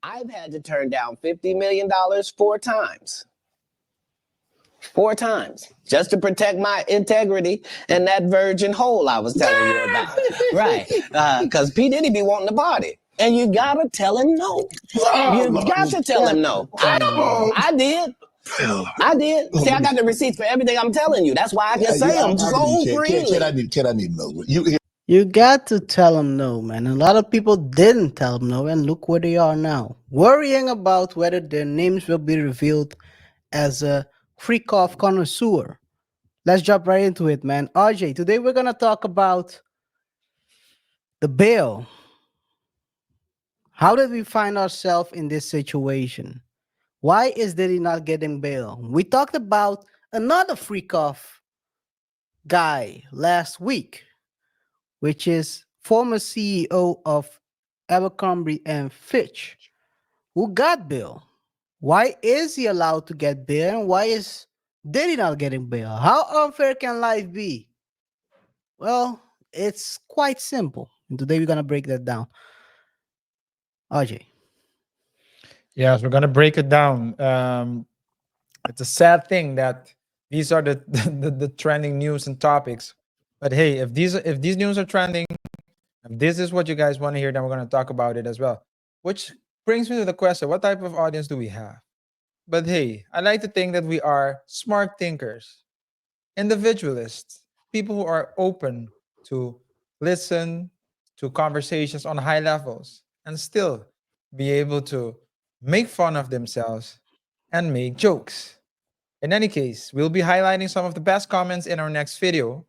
I've had to turn down $50 million 4 times. 4 times. Just to protect my integrity and that virgin hole I was telling you about. Right. Because P. Diddy be wanting to party. And you gotta tell him no. You got to tell him no. I did. See, I got the receipts for everything I'm telling you. That's why I can say them so freely. Kid, I need to know. You got to tell them no, man. A lot of people didn't tell them no, and look where they are now, worrying about whether their names will be revealed as a freak-off connoisseur. Let's jump right into it, man. RJ, today we're gonna talk about the bail. How did we find ourselves in this situation? Why is Diddy not getting bail? We talked about another freak-off guy last week, which is former CEO of Abercrombie and Fitch, who got bail. Why is he allowed to get bail, and why is Diddy not getting bail? How unfair can life be? Well, it's quite simple. And today we're gonna break that down. RJ. Yes, we're gonna break it down. It's a sad thing that these are the, the trending news and topics. But hey, if these news are trending, if this is what you guys want to hear, then we're gonna talk about it as well. Which brings me to the question: what type of audience do we have? But hey, I like to think that we are smart thinkers, individualists, people who are open to listen to conversations on high levels and still be able to make fun of themselves and make jokes. In any case, we'll be highlighting some of the best comments in our next video.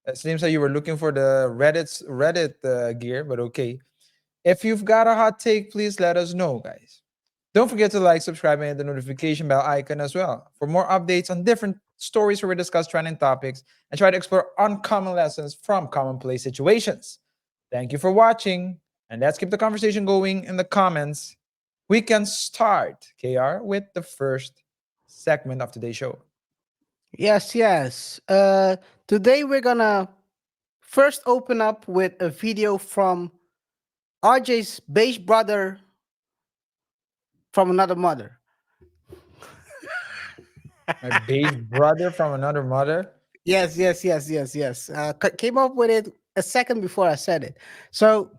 It seems like you were looking for the Reddit gear, but okay. If you've got a hot take, please let us know, guys. Don't forget to like, subscribe, and hit the notification bell icon as well for more updates on different stories where we discuss trending topics and try to explore uncommon lessons from commonplace situations. Thank you for watching, and let's keep the conversation going in the comments. We can start, KR, with the first segment of today's show. Yes. Today we're gonna first open up with a video from RJ's beige brother from another mother. My beige brother from another mother. Yes. Came up with it a second before I said it. So,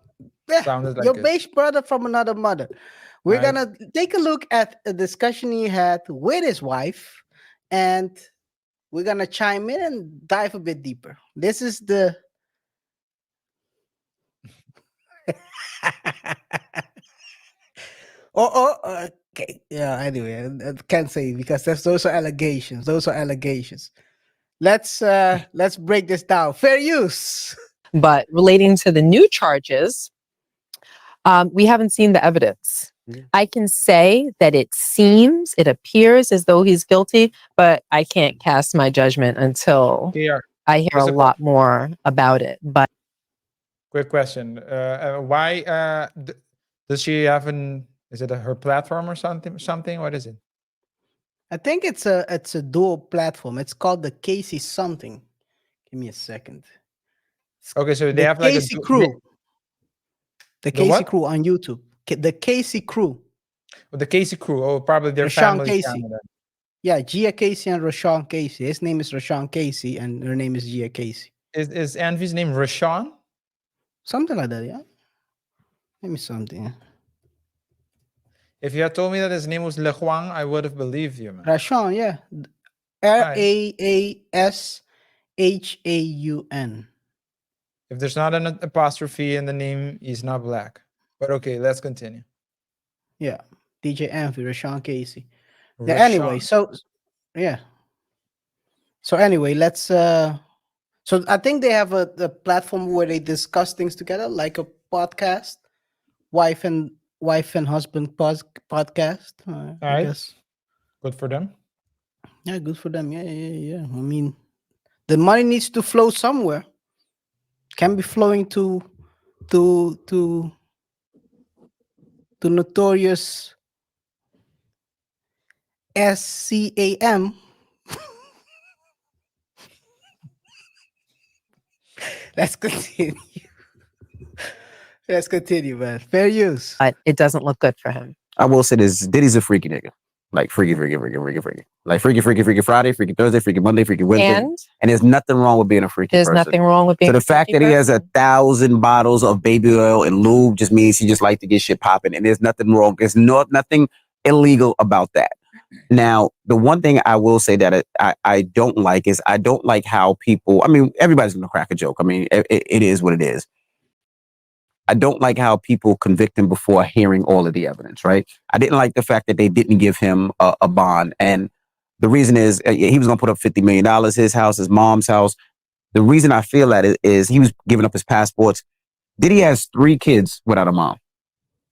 Sounded like your it. beige brother from another mother. We're Right. gonna take a look at a discussion he had with his wife, and we're gonna chime in and dive a bit deeper. This is the. Okay. Yeah. Anyway, I can't say because those are allegations. Let's break this down. Fair use. But relating to the new charges, we haven't seen the evidence. I can say that it appears as though he's guilty, but I can't cast my judgment until KR, I hear a lot more about it. But quick question. Why does she have is it her platform or something? What is it? I think it's a dual platform. It's called the Casey something. Give me a second. Okay, so they The have like Casey crew. The Casey what? crew on YouTube. The Casey crew. The Casey crew. Oh, probably their Rashawn family Casey. channel then. Yeah, Gia Casey and Rashawn Casey. His name is Rashawn Casey, and her name is Gia Casey. Is Envy's name Rashawn? Something like that, yeah. Give me something. If you had told me that his name was Le Huang, I would have believed you, man. Rashawn, yeah. Raashaun. If there's not an apostrophe in the name, he's not black. But okay, let's continue. Yeah, DJ Envy, Rashawn Casey. Rashawn. Yeah, anyway, so yeah. So anyway, let's so I think they have a platform where they discuss things together, like a podcast, wife and husband podcast. I right. guess. Good for them. Yeah, good for them. Yeah. I mean, the money needs to flow somewhere. Can be flowing to notorious SCAM. Let's continue. Let's continue, man. Fair use. but it doesn't look good for him. I will say this: Diddy's a freaky nigga. Like freaky, freaky, freaky, freaky, freaky. Like freaky, freaky, freaky Friday, freaky Thursday, freaky Monday, freaky Wednesday. And there's nothing wrong with being a freaky there's person. nothing wrong with being So the a fact freaky that he has person. 1,000 bottles of baby oil and lube just means he just like to get shit popping. And there's nothing wrong. There's nothing illegal about that. Now, the one thing I will say that I don't like is I don't like how people, I mean, everybody's going to crack a joke. I mean, it is what it is. I don't like how people convict him before hearing all of the evidence, right? I didn't like the fact that they didn't give him a bond. And the reason is he was going to put up $50 million, his house, his mom's house. The reason I feel that is he was giving up his passports. Diddy has 3 kids without a mom,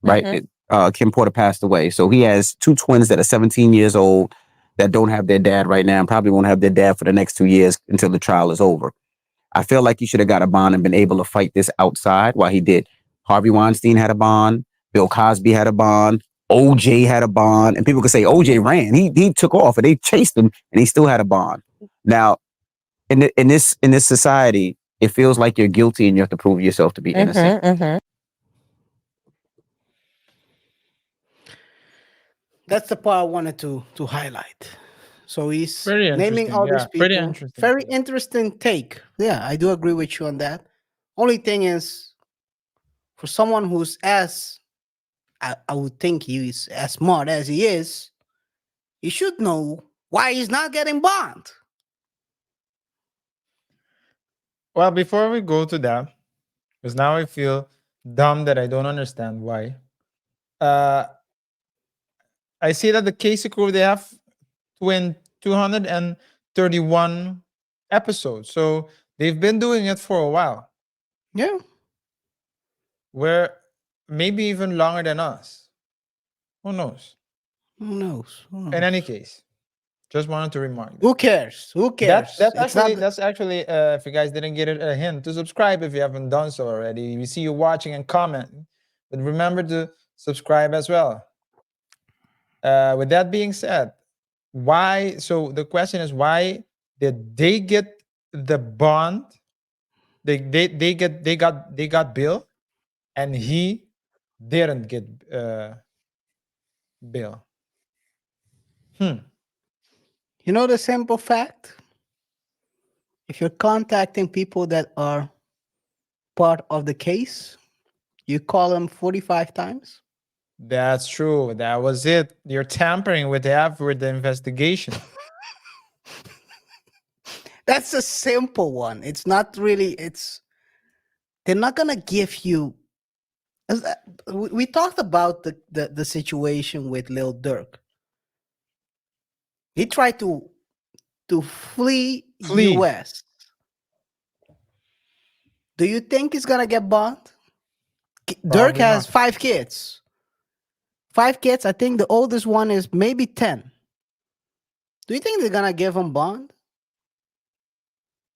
right? Kim Porter passed away. So he has 2 twins that are 17 years old that don't have their dad right now and probably won't have their dad for the next 2 years until the trial is over. I feel like he should have got a bond and been able to fight this outside while he did. Harvey Weinstein had a bond. Bill Cosby had a bond. OJ had a bond. And people could say OJ ran. He took off and they chased him and he still had a bond. Now, in this society, it feels like you're guilty and you have to prove yourself to be innocent. That's the part I wanted to highlight. So he's Very naming interesting. all these Yeah, people. pretty interesting. Very interesting take. Yeah, I do agree with you on that. Only thing is, for someone who's as, I would think he's as smart as he is, he should know why he's not getting bond. Well, before we go to that, because now I feel dumb that I don't understand why. I see that the Casey Crew, they have 231 episodes. So they've been doing it for a while. Yeah. Where maybe even longer than us. Who knows? Who knows? In any case, just wanted to remark that. Who cares? Who cares? That's actually if you guys didn't get it, a hint to subscribe if you haven't done so already. We see you watching and comment, but remember to subscribe as well. With that being said, why? So the question is, why did they get the bond? They got Bill, and he didn't get Bill. You know the simple fact? If you're contacting people that are part of the case, you call them 45 times. That's true. That was it. You're tampering with the investigation. That's a simple one. It's not really, they're not gonna give you. We talked about the situation with Lil Durk. He tried to flee US. Do you think he's gonna get bond? Dirk Probably has not. 5 kids. 5 kids. I think the oldest one is maybe 10. Do you think they're gonna give him bond?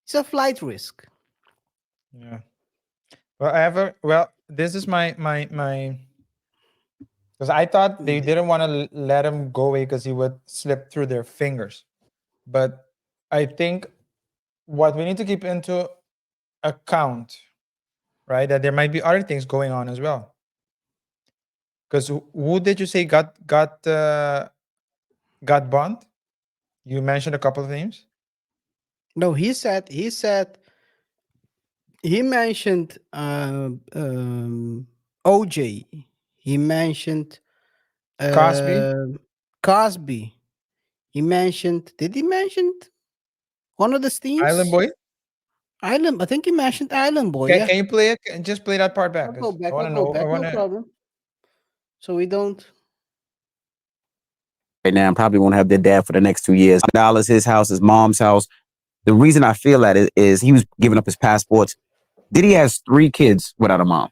It's a flight risk. Yeah. Well, this is my because I thought they didn't want to let him go away because he would slip through their fingers. But I think what we need to keep into account, right, that there might be other things going on as well. Because who did you say got bond? You mentioned a couple of names. No, he mentioned OJ. He mentioned Cosby? Cosby. He mentioned. Did he mention one of the Steens? Island Boy. Island. I think he mentioned Island Boy. Can, Yeah. can you play it? Just play that part back. I'll go 'cause back. I want I'll to go know. back. I want No to. problem. So we don't. Right now, and probably won't have their dad for the next 2 years. Dollars, his house, his mom's house. The reason I feel that is he was giving up his passports. Diddy has 3 kids without a mom,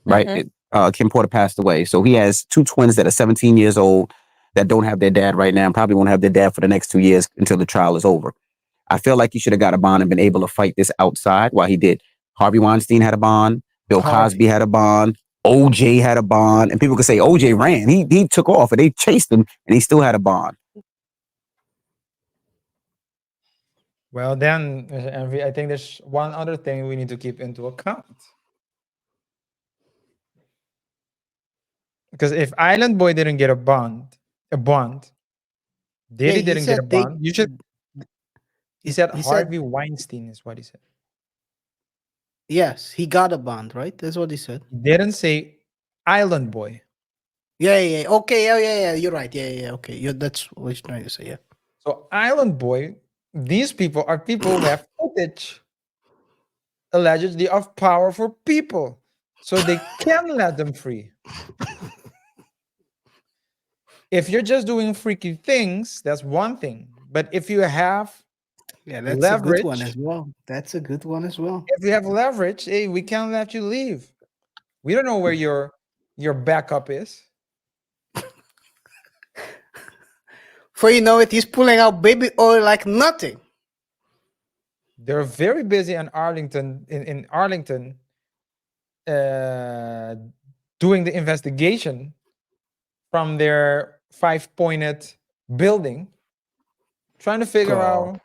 right? Kim Porter passed away. So he has 2 twins that are 17 years old that don't have their dad right now and probably won't have their dad for the next 2 years until the trial is over. I feel like he should have got a bond and been able to fight this outside while he did. Harvey Weinstein had a bond. Bill Cosby had a bond. OJ had a bond. And people could say OJ ran. He took off and they chased him and he still had a bond. Well, then, I think there's one other thing we need to keep into account. Because if Island Boy didn't get a bond, Diddy he didn't get a said they. bond. You should. He said He said Harvey Weinstein is what he said. yes, he got a bond, right? That's what he said. He didn't say Island Boy. Yeah. Okay, yeah. You're right. Yeah. Okay, that's what you're trying to say. Yeah. So Island Boy, these people are people who have footage allegedly of powerful people, so they can let them free. If you're just doing freaky things, that's one thing. But if you have Yeah, that's a good one leverage, as well. That's a good one as well. if you have leverage, hey, we can't let you leave. We don't know where your backup is. For you know it, he's pulling out baby oil like nothing. They're very busy in Arlington, in Arlington, doing the investigation from their 5-pointed building, trying to figure God. out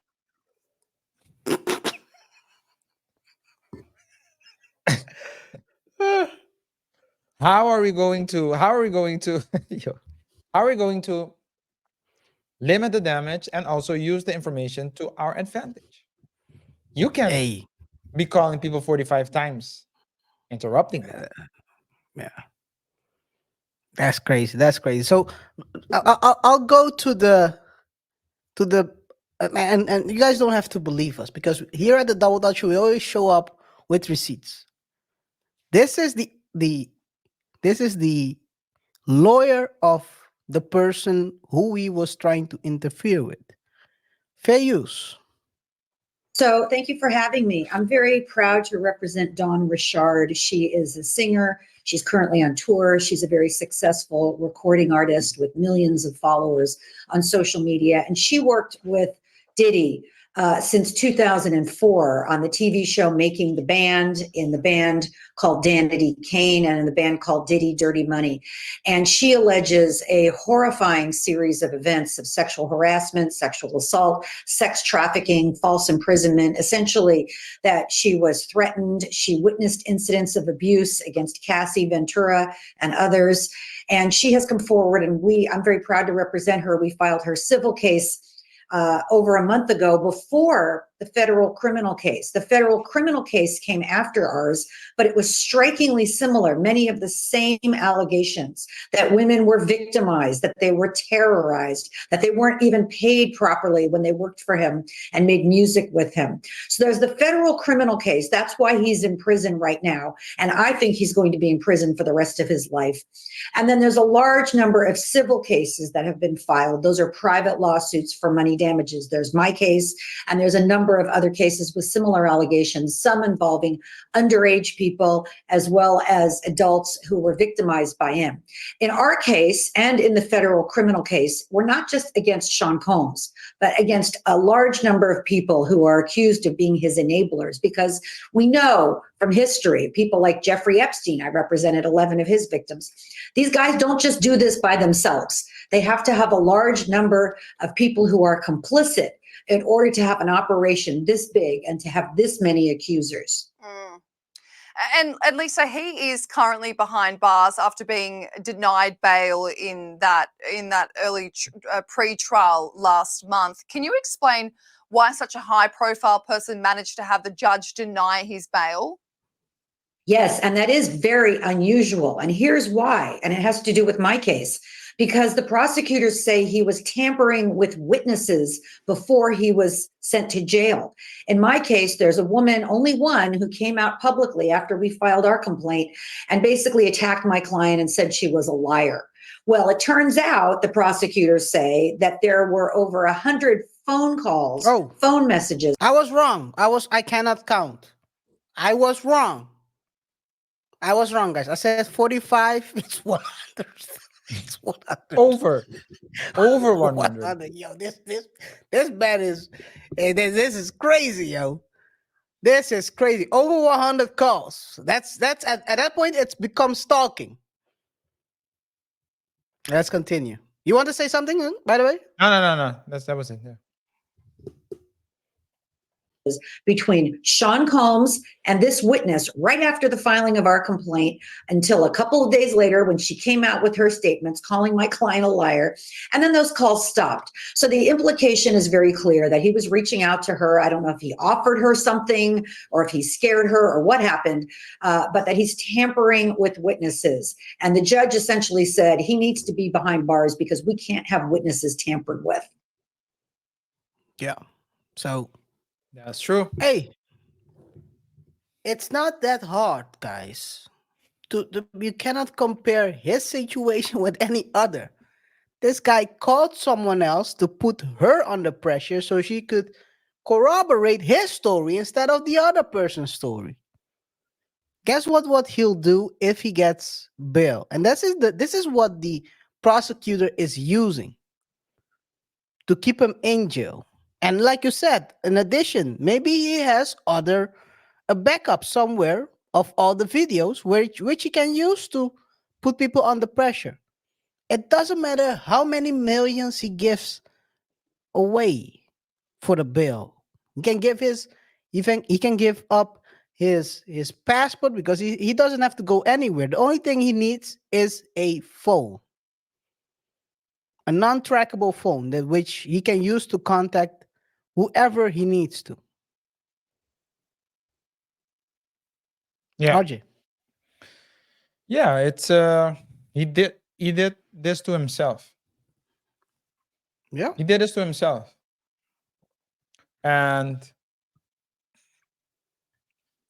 how are we going to how are we going to limit the damage and also use the information to our advantage. You can't Hey, be calling people 45 times, interrupting them. yeah, that's crazy. That's crazy. So I'll go to the and you guys don't have to believe us because here at the Double Dutch we always show up with receipts. This is the lawyer of the person who he was trying to interfere with. Fair use. So thank you for having me. I'm very proud to represent Dawn Richard. She is a singer. She's currently on tour. She's a very successful recording artist with millions of followers on social media. And she worked with Diddy since 2004 on the TV show Making the Band, in the band called Danity Kane, and in the band called Diddy Dirty Money. And she alleges a horrifying series of events of sexual harassment, sexual assault, sex trafficking, false imprisonment, essentially that she was threatened. She witnessed incidents of abuse against Cassie Ventura and others. And she has come forward, and I'm very proud to represent her. We filed her civil case over a month ago before the federal criminal case. The federal criminal case came after ours, but it was strikingly similar. Many of the same allegations that women were victimized, that they were terrorized, that they weren't even paid properly when they worked for him and made music with him. So there's the federal criminal case. That's why he's in prison right now. And I think he's going to be in prison for the rest of his life. And then there's a large number of civil cases that have been filed. Those are private lawsuits for money damages. There's my case, and there's a number of other cases with similar allegations, some involving underage people as well as adults who were victimized by him. In our case, and in the federal criminal case, we're not just against Sean Combs, but against a large number of people who are accused of being his enablers, because we know from history, people like Jeffrey Epstein, I represented 11 of his victims. These guys don't just do this by themselves. They have to have a large number of people who are complicit in order to have an operation this big and to have this many accusers. And Lisa, he is currently behind bars after being denied bail in that early pre-trial last month. Can you explain why such a high-profile person managed to have the judge deny his bail? Yes, and that is very unusual. And here's why. And it has to do with my case, because the prosecutors say he was tampering with witnesses before he was sent to jail. In my case, there's a woman, only one, who came out publicly after we filed our complaint and basically attacked my client and said she was a liar. Well, it turns out the prosecutors say that there were over 100 phone calls, phone messages. I was wrong. I cannot count. I was wrong. Guys. I said 45. It's 100. It's 100. Over 100. Yo, this man is, this is crazy, yo. This is crazy. Over 100 calls. That's at that point it's become stalking. Let's continue. You want to say something, by the way? No. That was it. Yeah. between Sean Combs and this witness right after the filing of our complaint until a couple of days later when she came out with her statements calling my client a liar. And then those calls stopped. So the implication is very clear that he was reaching out to her. I don't know if he offered her something or if he scared her or what happened, but that he's tampering with witnesses. And the judge essentially said he needs to be behind bars because we can't have witnesses tampered with. Yeah. So, That's true. hey, it's not that hard, guys. You cannot compare his situation with any other. This guy called someone else to put her under pressure so she could corroborate his story instead of the other person's story. Guess what he'll do if he gets bail? And this is what the prosecutor is using to keep him in jail. And like you said, in addition, maybe he has a backup somewhere of all the videos which he can use to put people under pressure. It doesn't matter how many millions he gives away for the bail. He can give he can give up his passport because he doesn't have to go anywhere. The only thing he needs is a phone. A non-trackable phone that which he can use to contact whoever he needs to. Yeah. RJ. Yeah, it's he did this to himself. Yeah. He did this to himself. And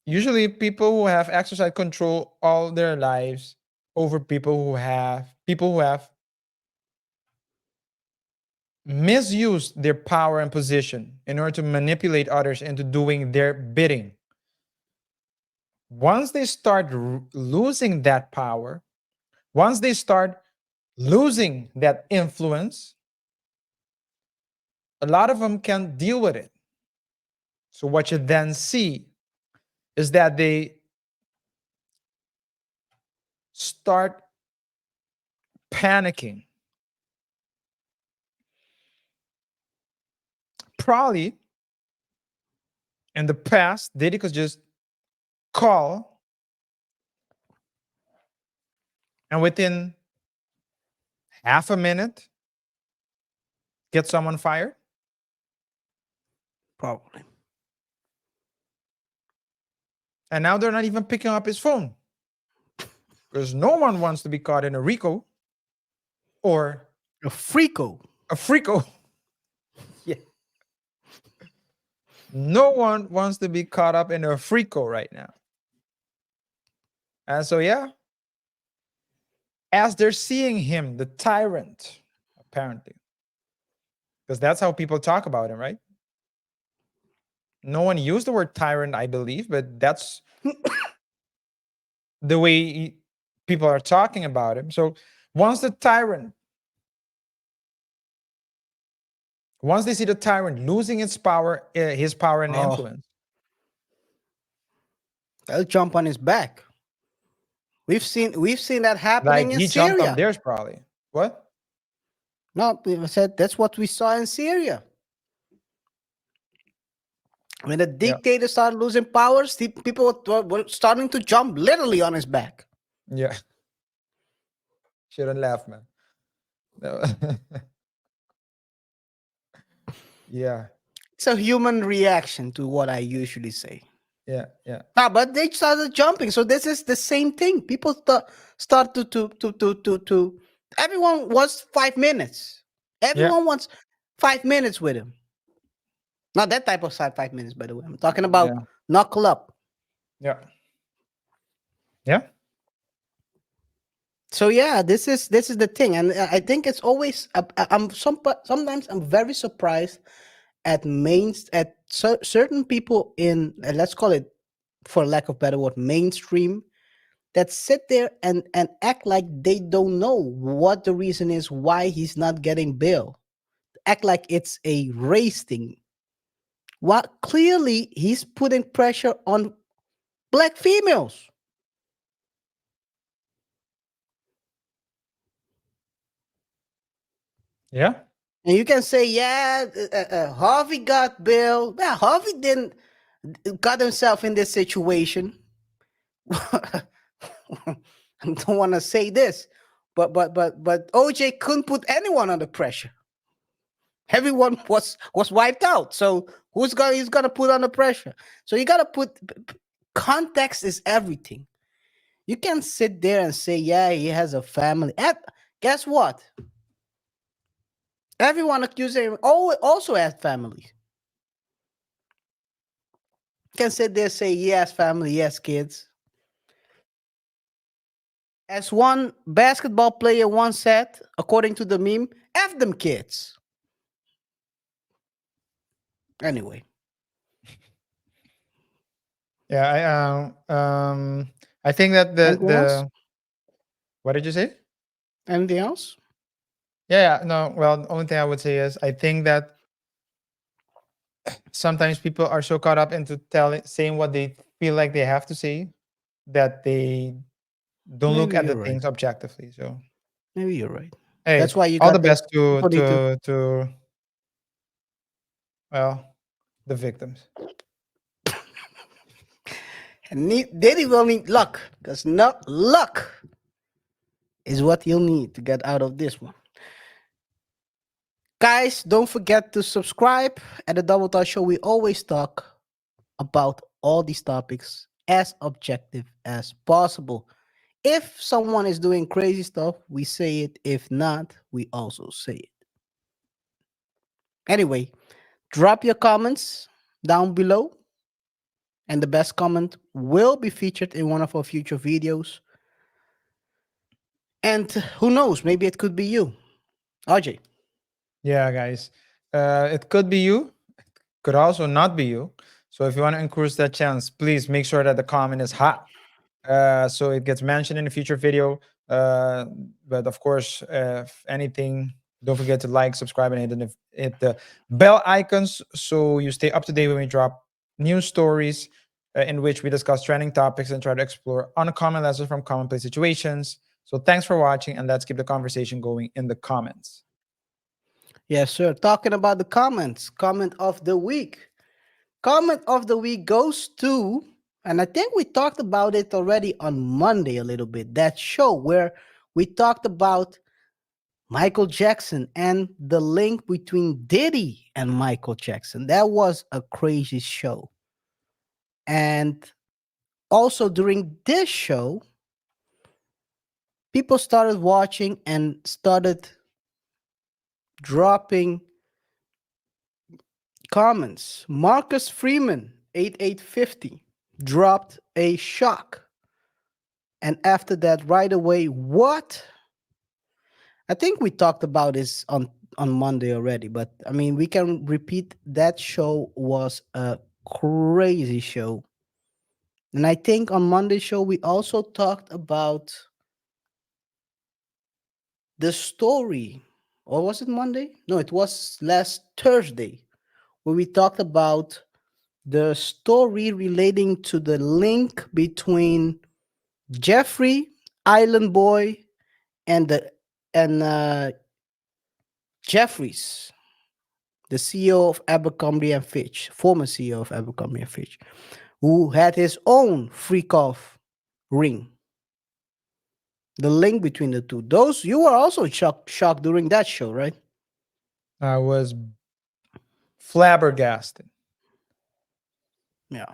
usually people who have exercised control all their lives over people who have misused their power and position in order to manipulate others into doing their bidding. Once they start losing that power, once they start losing that influence, a lot of them can't deal with it. So what you then see is that they start panicking. Probably in the past, Diddy could just call and within half a minute get someone fired. Probably. And now they're not even picking up his phone because no one wants to be caught in a RICO or A freako. a FRICO. Yeah. No one wants to be caught up in a FRICO right now. And so, yeah, as they're seeing him, the tyrant, apparently, because that's how people talk about him, right? No one used the word tyrant, I believe, but that's the way people are talking about him. So once they see the tyrant losing his power and influence, They'll jump on his back. We've seen that happening like in he jumped Syria. on theirs probably. What? No, we said that's what we saw in Syria. When the dictator started losing powers, people were starting to jump literally on his back. Yeah. Shouldn't laugh, man. No. Yeah. It's a human reaction to what I usually say. Yeah. But they started jumping. So this is the same thing. People start to everyone wants 5 minutes. Everyone wants 5 minutes with him. Not that type of 5 minutes, by the way. I'm talking about knuckle up. Yeah. Yeah. So yeah, this is the thing, and I think it's always sometimes I'm very surprised at certain people in let's call it, for lack of better word, mainstream, that sit there and act like they don't know what the reason is why he's not getting bail. Act like it's a race thing. What clearly he's putting pressure on black females. Yeah. And you can say, yeah, Harvey got bail. Yeah, Harvey didn't got himself in this situation. I don't want to say this, but OJ couldn't put anyone under pressure. Everyone was wiped out. So he's gonna put under pressure? So you gotta put context is everything. You can't sit there and say, yeah, he has a family. Guess what? Everyone accusing him also has families. Can sit there and say, yes, family, yes, kids. As one basketball player once said, according to the meme, F them kids. Anyway. Yeah, I think that Anything else? what did you say? Anything else? Yeah, no. Well, the only thing I would say is I think that sometimes people are so caught up into saying what they feel like they have to say that they don't look Maybe at the you're right. things objectively. So Maybe you're right. hey, That's why you all the got the best to people need to. well, the victims. They will need luck, because not luck is what you'll need to get out of this one. Guys, don't forget to subscribe. At the Double Talk Show, we always talk about all these topics as objective as possible. If someone is doing crazy stuff, we say it. If not, we also say it. Anyway, drop your comments down below, and the best comment will be featured in one of our future videos. And who knows, maybe it could be you, RJ. Yeah, guys. It could be you. It could also not be you. So if you want to increase that chance, please make sure that the comment is hot, so it gets mentioned in a future video. But of course, if anything, don't forget to like, subscribe, and hit the bell icons so you stay up to date when we drop news stories in which we discuss trending topics and try to explore uncommon lessons from commonplace situations. So thanks for watching, and let's keep the conversation going in the comments. Yes, sir. Talking about the comments, comment of the week. Comment of the week goes to, and I think we talked about it already on Monday a little bit, that show where we talked about Michael Jackson and the link between Diddy and Michael Jackson. That was a crazy show. And also during this show, people started watching and started dropping comments. Marcus Freeman, 8850, dropped a shock. And after that, right away, what? I think we talked about this on Monday already, but I mean, we can repeat. That show was a crazy show. And I think on Monday's show, we also talked about the story. Or was it Monday? No, it was last Thursday, where we talked about the story relating to the link between Jeffrey Island Boy and Jeffries, the CEO of Abercrombie and Fitch, former CEO of Abercrombie and Fitch, who had his own freak off ring. The link between the two. Those you were also shocked during that show, right? I was flabbergasted. Yeah.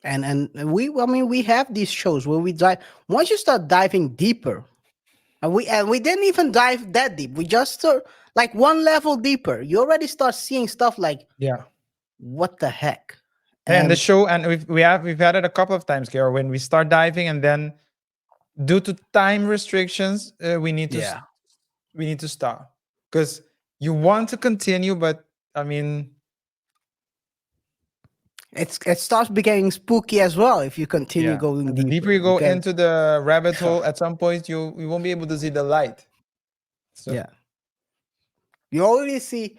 And we have these shows where we dive. Once you start diving deeper, and we didn't even dive that deep. We just start like one level deeper. You already start seeing stuff like, Yeah. what the heck? And the show, and we've had it a couple of times, Gary, when we start diving, and then due to time restrictions, we need to stop, because you want to continue, but I mean, it starts becoming spooky as well if you continue going and the deeper deeper. you go because- into the rabbit hole, at some point you won't be able to see the light. So Yeah. You already see.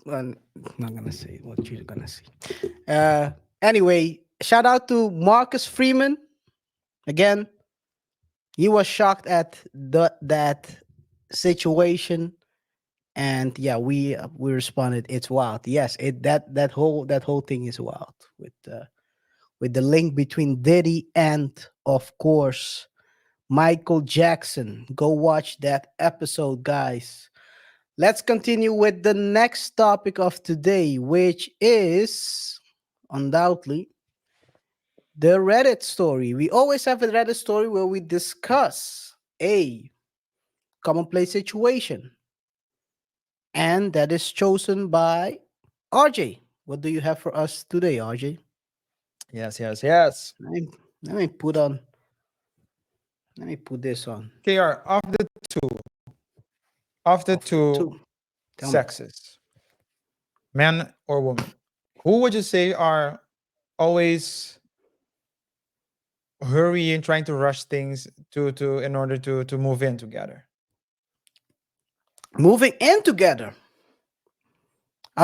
Well, I'm not gonna say what you're gonna see. Anyway, shout out to Marcus Freeman. Again, he was shocked at that situation, And yeah, we responded, it's wild. Yes, that whole thing is wild with the link between Diddy and, of course, Michael Jackson. Go watch that episode, guys. Let's continue with the next topic of today, which is undoubtedly the Reddit story. We always have a Reddit story where we discuss a commonplace situation, and that is chosen by RJ. What do you have for us today, RJ? Yes, yes, yes. Let me, let me put on. Let me put this on. KR, of the Of the two two. Tell me. sexes, man or woman, who would you say are always hurrying, trying to rush things to in order to move in together? Moving in together.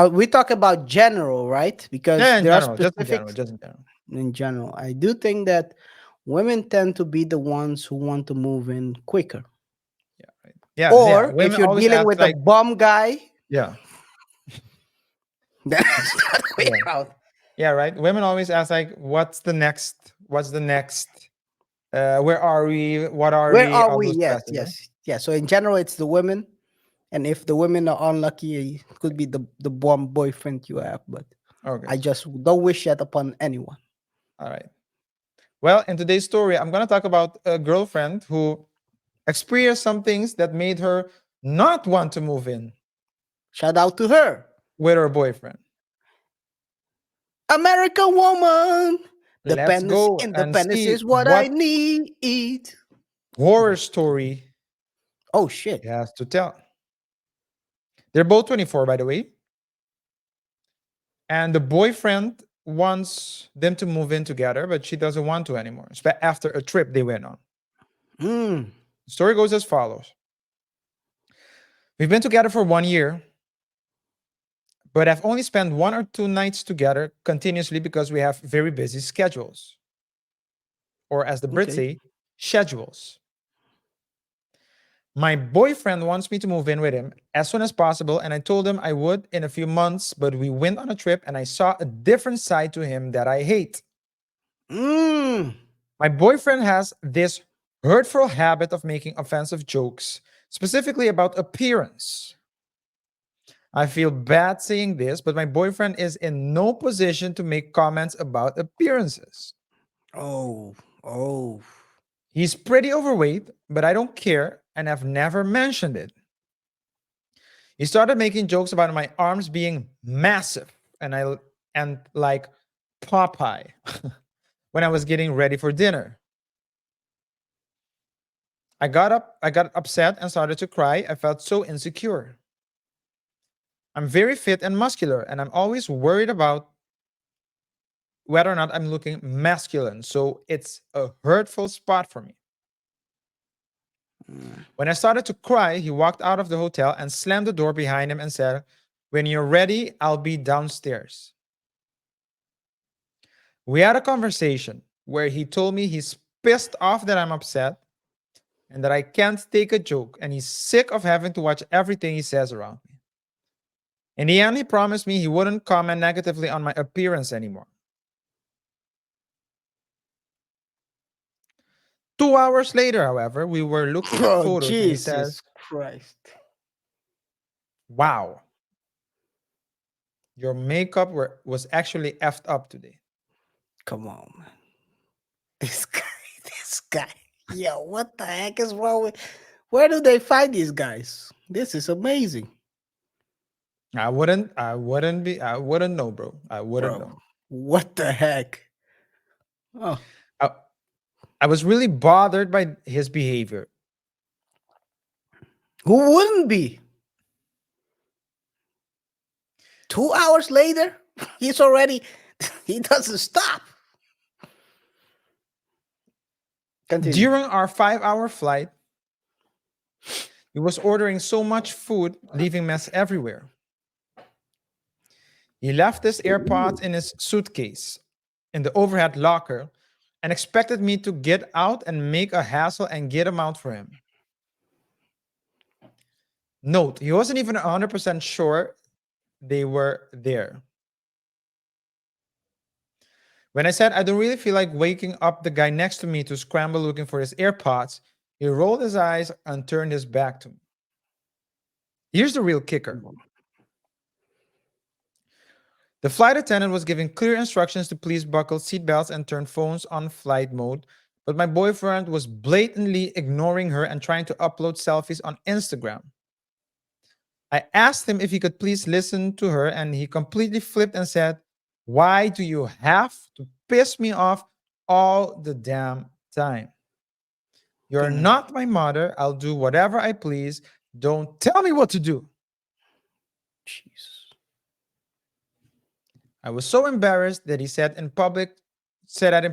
We talk about general, right? Because Yeah, in there are general, just in general, specifics just in general. in general. I do think that women tend to be the ones who want to move in quicker. Yeah, right. Yeah, yeah. Or if Women you're always dealing ask with a like, bum guy, yeah, that's not the way yeah, out. yeah, right. Women always ask like, what's the next? What's the next? Where are we? What are Where we? are All we? those Yes, questions, right? yes, yeah. So in general, it's the women, and if the women are unlucky, it could be the bum boyfriend you have. But Okay, I just don't wish that upon anyone. all right. Well, in today's story, I'm gonna talk about a girlfriend who experienced some things that made her not want to move in Shout out to her, with her boyfriend. American woman. Let's Dependence, go and independence see is what I what need. horror story Oh he shit. has to tell. They're both 24, by the way. And the boyfriend wants them to move in together, but she doesn't want to anymore, after a trip they went on. Mm. The story goes as follows. We've been together for 1 year, but I've only spent 1 or 2 nights together continuously because we have very busy schedules. Or as the Brits Okay. say, schedules. My boyfriend wants me to move in with him as soon as possible, and I told him I would in a few months, but we went on a trip and I saw a different side to him that I hate. Mm. My boyfriend has this hurtful habit of making offensive jokes, specifically about appearance. I feel bad saying this, but my boyfriend is in no position to make comments about appearances. Oh. Oh. He's pretty overweight, but I don't care and I've never mentioned it. He started making jokes about my arms being massive and like Popeye when I was getting ready for dinner. I got upset and started to cry. I felt so insecure. I'm very fit and muscular, and I'm always worried about whether or not I'm looking masculine. So it's a hurtful spot for me. Mm. When I started to cry, he walked out of the hotel and slammed the door behind him and said, "When you're ready, I'll be downstairs." We had a conversation where he told me he's pissed off that I'm upset and that I can't take a joke, and he's sick of having to watch everything he says around me. In the end, he promised me he wouldn't comment negatively on my appearance anymore. 2 hours later, however, we were looking at Oh photos and he said, Jesus Christ. "Wow, your makeup was actually effed up today." Come on, man. This guy. This guy. Yo, what the heck is wrong with? Where do they find these guys? This is amazing, I wouldn't know, bro. I wouldn't bro. know. What the heck? Oh, I, I was really bothered by his behavior. who wouldn't be? 2 hours later, he's already. He doesn't stop. Continue. During our 5-hour flight, he was ordering so much food, leaving mess everywhere. He left his AirPods in his suitcase in the overhead locker and expected me to get out and make a hassle and get them out for him. Note, he wasn't even 100% sure they were there. When I said I don't really feel like waking up the guy next to me to scramble looking for his AirPods, he rolled his eyes and turned his back to me. Here's the real kicker. The flight attendant was giving clear instructions to please buckle seatbelts and turn phones on flight mode, but my boyfriend was blatantly ignoring her and trying to upload selfies on Instagram. I asked him if he could please listen to her, and he completely flipped and said, "Why do you have to piss me off all the damn time? You're not my mother. I'll do whatever I please. Don't tell me what to do." Jesus. I was so embarrassed that he said that in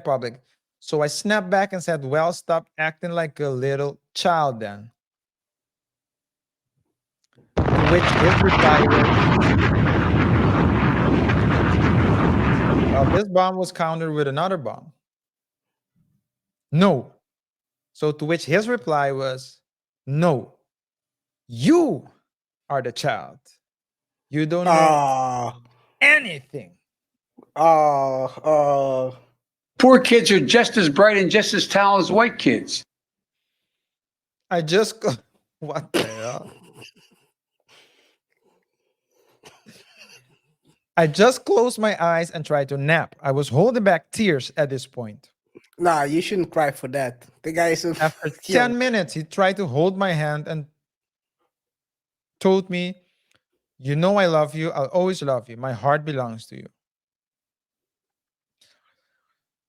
public. So I snapped back and said, "Well, stop acting like a little child then." To which his reply was, well, this bomb was countered with another bomb. No. So to which his reply was, "No, you are the child. You don't know anything." Poor kids are just as bright and just as talented as white kids. I just what the hell? I just closed my eyes and tried to nap. I was holding back tears at this point. Nah, you shouldn't cry for that. The guy is After 10 minutes, he tried to hold my hand and told me, "You know I love you. I'll always love you. My heart belongs to you."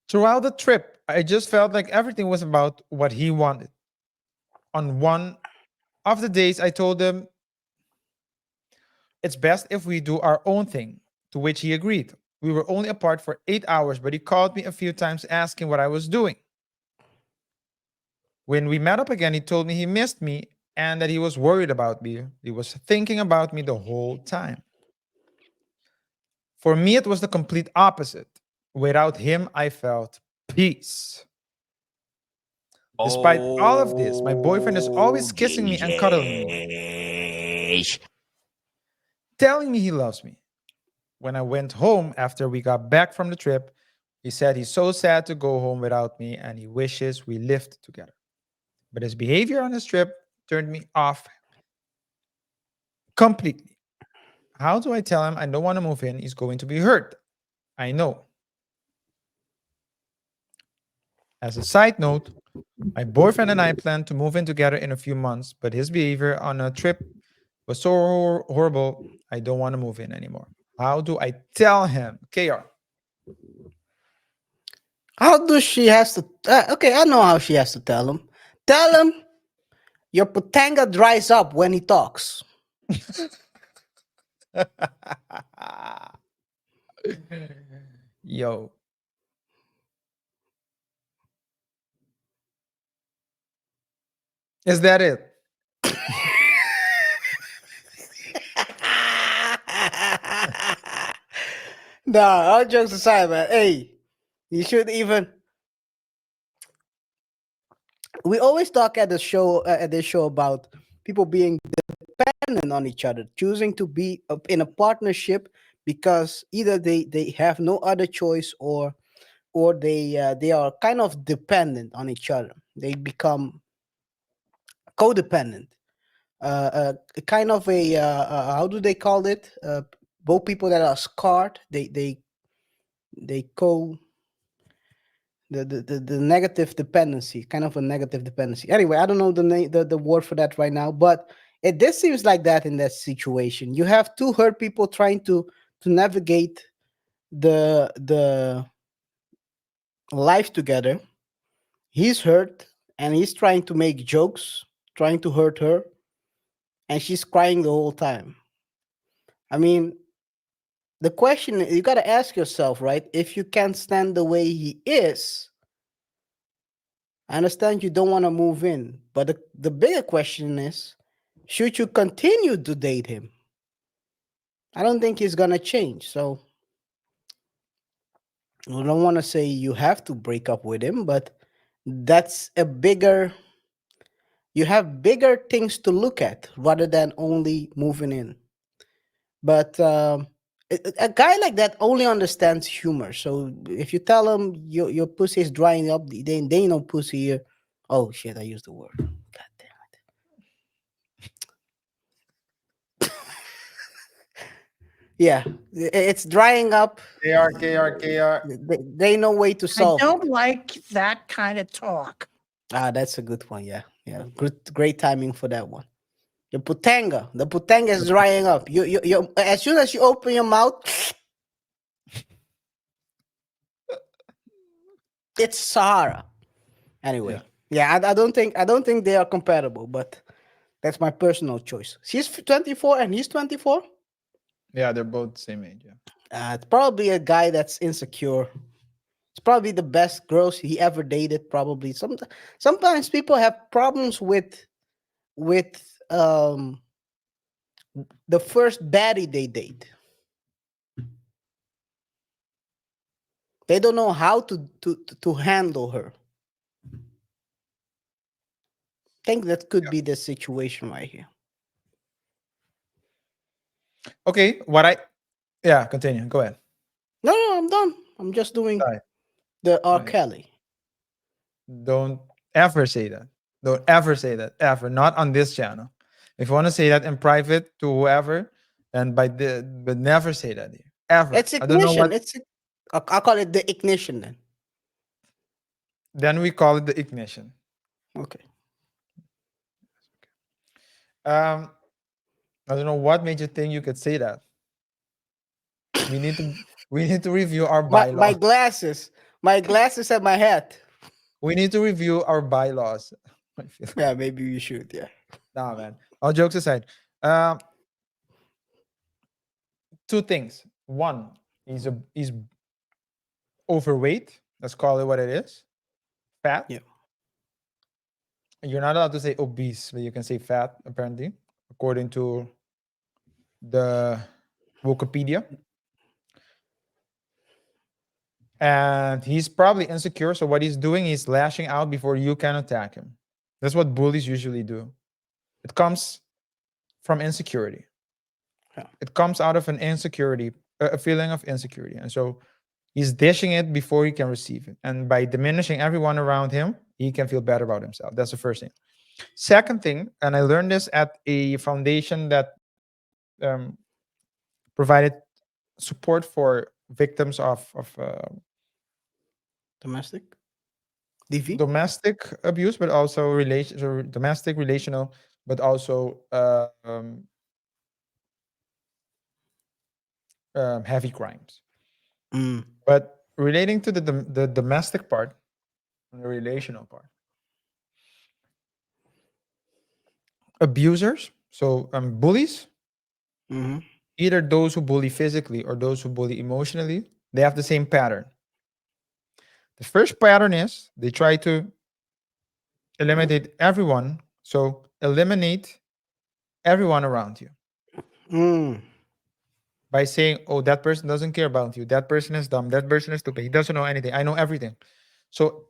Throughout the trip, I just felt like everything was about what he wanted. On one of the days, I told him, "It's best if we do our own thing," to which he agreed. We were only apart for 8 hours, but he called me a few times asking what I was doing. When we met up again, he told me he missed me and that he was worried about me. He was thinking about me the whole time. For me, it was the complete opposite. Without him, I felt peace. Despite all of this, my boyfriend is always kissing me and cuddling me, telling me he loves me. When I went home after we got back from the trip, he said he's so sad to go home without me and he wishes we lived together. But his behavior on this trip turned me off completely. How do I tell him I don't want to move in? He's going to be hurt. I know. As a side note, my boyfriend and I plan to move in together in a few months, but his behavior on a trip was so horrible, I don't want to move in anymore. How do I tell him? KR. How does she has to? Okay, I know how she has to tell him. Tell him your putanga dries up when he talks. Yo. Is that it? No, all jokes aside, man. Hey, you should even. We always talk at the show at this show about people being dependent on each other, choosing to be in a partnership because either they have no other choice or they are kind of dependent on each other. They become codependent. Kind of a how do they call it? Both people that are scarred, they co the negative dependency, kind of a negative dependency. Anyway, I don't know the word for that right now, but this seems like that in that situation. You have two hurt people trying to navigate the life together. He's hurt and he's trying to make jokes, trying to hurt her, and she's crying the whole time. I mean, the question you got to ask yourself, right? If you can't stand the way he is, I understand you don't want to move in, but the bigger question is, should you continue to date him? I don't think he's going to change. So I don't want to say you have to break up with him, but that's a bigger You have bigger things to look at rather than only moving in. But a guy like that only understands humor. So if you tell him your pussy is drying up, they know pussy here. Oh shit, I used the word. God damn it. Yeah, it's drying up. KR. They know way to I solve it. don't like that kind of talk. Ah, that's a good one. Yeah, yeah, great timing for that one. The putanga is drying up. You as soon as you open your mouth, it's Sahara. Anyway, yeah, I don't think they are compatible, but that's my personal choice. She's 24 and he's 24. Yeah, they're both the same age. Yeah. It's probably a guy that's insecure. It's probably the best girls he ever dated. Probably sometimes people have problems with the first baddie they date. They don't know how to handle her. Think that could be the situation right here. Okay, continue. Go ahead. No, I'm done. I'm just doing Sorry. the R. Right. Kelly. Don't ever say that. Don't ever say that. Ever. Not on this channel. If you want to say that in private to whoever, then but never say that here. Ever. It's I don't know ignition. what. I'll call it the ignition then. Then we call it the ignition. Okay. I don't know what made you think you could say that. We need to review our My bylaws. my glasses and my hat. We need to review our bylaws. I feel Yeah, maybe we should. Yeah. nah, man. All jokes aside, two things. One, he's overweight. Let's call it what it is. Fat. Yeah. You're not allowed to say obese, but you can say fat, apparently, according to the Wikipedia. And he's probably insecure. So what he's doing is lashing out before you can attack him. That's what bullies usually do. It comes from insecurity. Yeah. It comes out of an insecurity, a feeling of insecurity. And so he's dishing it before he can receive it. And by diminishing everyone around him, he can feel better about himself. That's the first thing. Second thing, and I learned this at a foundation that provided support for victims of Domestic. DV. domestic abuse, but also domestic, relational, but also heavy crimes. Mm. But relating to the domestic part and the relational part, abusers, so bullies, Hmm. either those who bully physically or those who bully emotionally, they have the same pattern. The first pattern is they try to eliminate everyone. So eliminate everyone around you Mm. by saying, oh, that person doesn't care about you. That person is dumb. That person is stupid. He doesn't know anything. I know everything. So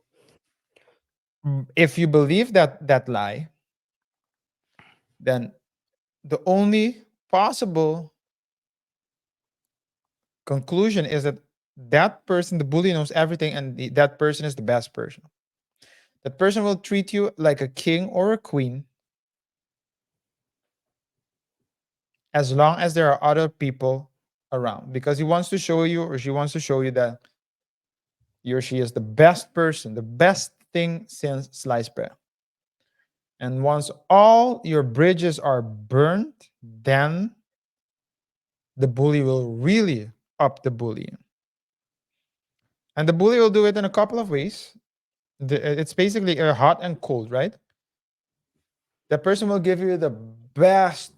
if you believe that lie, then the only possible conclusion is that that person, the bully, knows everything, and that person is the best person. That person will treat you like a king or a queen as long as there are other people around, because he wants to show you, or she wants to show you, that he or she is the best person, the best thing since sliced bread. And once all your bridges are burnt, then the bully will really up the bullying. And the bully will do it in a couple of ways. It's basically a hot and cold, right? The person will give you the best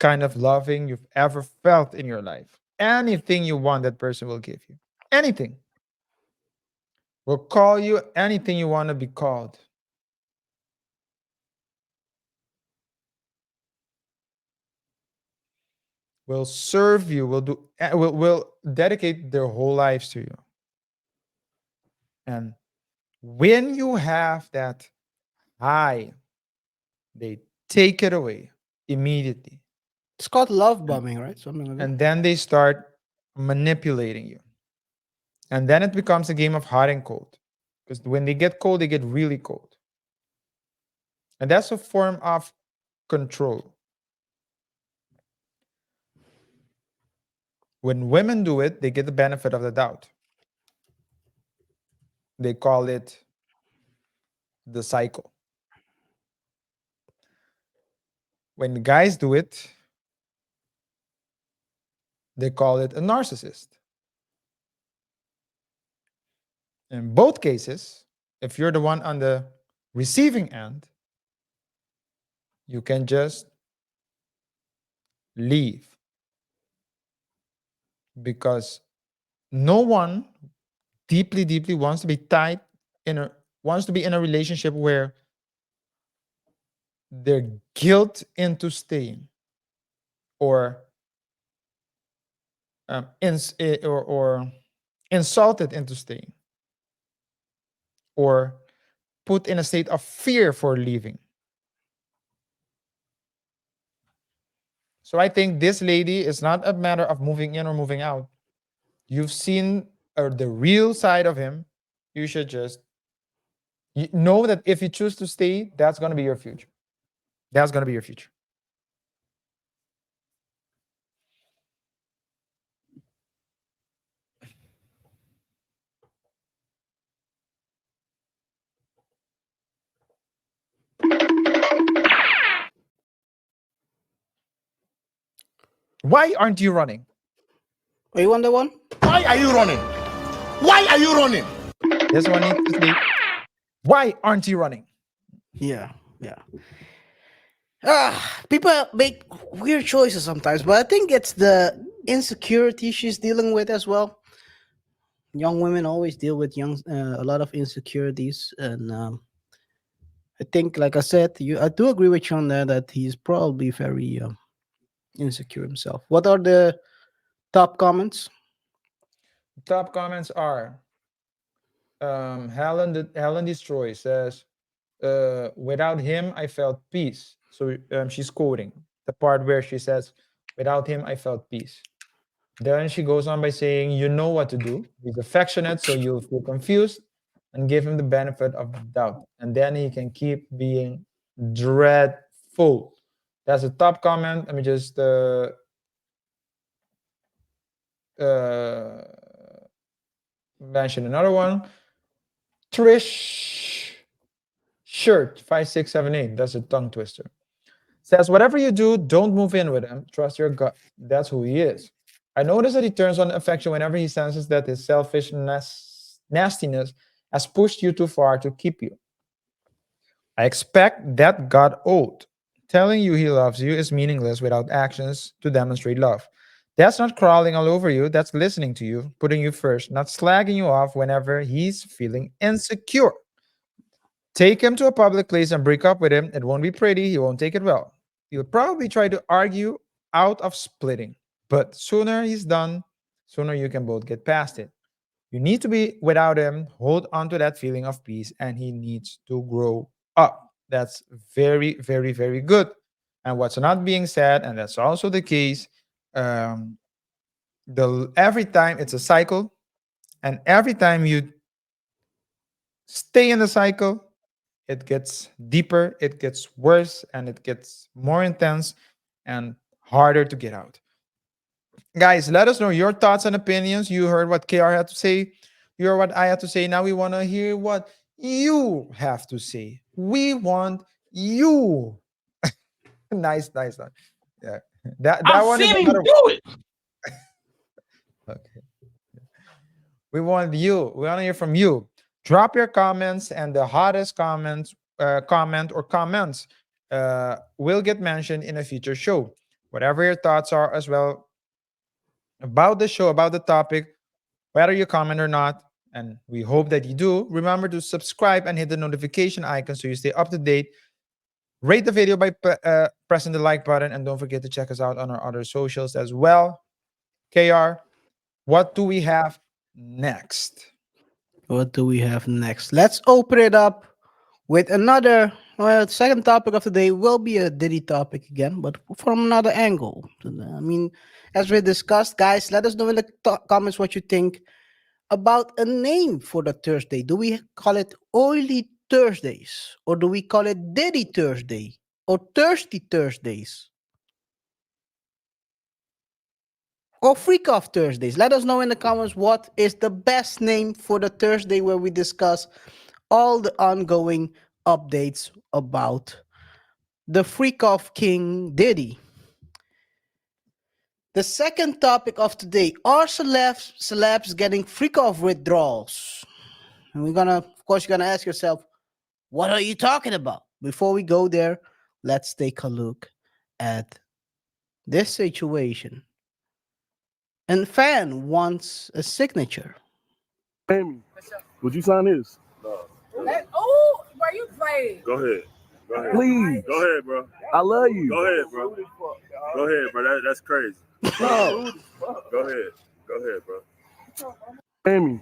kind of loving you've ever felt in your life. Anything you want, that person will give you. Anything. Will call you anything you want to be called. Will serve you, will dedicate their whole lives to you. And When you have that high, they take it away immediately. It's called love bombing, right? Something like that. And then they start manipulating you. And then it becomes a game of hot and cold. Because when they get cold, they get really cold. And that's a form of control. When women do it, they get the benefit of the doubt. They call it the cycle. When the guys do it, they call it a narcissist. In both cases, if you're the one on the receiving end, you can just leave, because no one deeply wants to be tied in a wants to be in a relationship where they're guilt into staying, or or insulted into staying, or put in a state of fear for leaving. So I think this lady is not a matter of moving in or moving out. You've seen the real side of him. You should just know that if you choose to stay, that's going to be your future. That's going to be your future. Why aren't you running? Oh, you want that one? Why are you running? Why are you running? This one needs to sleep. Why aren't you running? Yeah. People make weird choices sometimes, but I think it's the insecurity she's dealing with as well. Young women always deal with a lot of insecurities, and I think, like I said, I do agree with you on that he's probably very insecure himself. What are the top comments? Top comments are Helen Destroy says, without him, I felt peace. So she's quoting the part where she says, without him, I felt peace. Then she goes on by saying, you know what to do. He's affectionate, so you'll feel confused, and give him the benefit of the doubt. And then he can keep being dreadful. That's a top comment. Let me just mention another one. Trish Shirt 5678. That's a tongue twister. Says, whatever you do, don't move in with him. Trust your gut. That's who he is. I notice that he turns on affection whenever he senses that his selfishness, nastiness has pushed you too far to keep you. I expect that got old. Telling you he loves you is meaningless without actions to demonstrate love. That's not crawling all over you. That's listening to you, putting you first, not slagging you off whenever he's feeling insecure. Take him to a public place and break up with him. It won't be pretty. He won't take it well. He'll probably try to argue out of splitting. But sooner he's done, sooner you can both get past it. You need to be without him. Hold on to that feeling of peace, and he needs to grow up. That's very, very, very good. And what's not being said, and that's also the case, every time it's a cycle, and every time you stay in the cycle, it gets deeper, it gets worse, and it gets more intense and harder to get out. Guys, let us know your thoughts and opinions. You heard what KR had to say. You heard what I had to say. Now we want to hear what you have to say. We want you. nice. Yeah. That I've one is seen him another. do it. Okay. We want you. We want to hear from you. Drop your comments, and the hottest comment or comments will get mentioned in a future show. Whatever your thoughts are as well about the show, about the topic, whether you comment or not, and we hope that you do, remember to subscribe and hit the notification icon so you stay up to date. Rate the video by pressing the like button, and don't forget to check us out on our other socials as well. KR, what do we have next? What do we have next? Let's open it up with another. Well, second topic of the day will be a Diddy topic again, but from another angle. I mean, as we discussed, guys, let us know in the comments what you think about a name for the Thursday. Do we call it Oily Thursdays, or do we call it Diddy Thursday, or Thirsty Thursdays, or Freak Off Thursdays? Let us know in the comments what is the best name for the Thursday where we discuss all the ongoing updates about the Freak Off King Diddy. The second topic of today: are celebs getting freak off withdrawals? And of course, you're gonna ask yourself, what are you talking about? Before we go there, let's take a look at this situation. And fan wants a signature. Amy, would you sign this? Oh, why you playing? Go ahead. Go ahead. Please. Go ahead, bro. I love you. Go ahead, bro. Go ahead, bro. That's crazy. No. Go ahead. Go ahead, bro. Amy,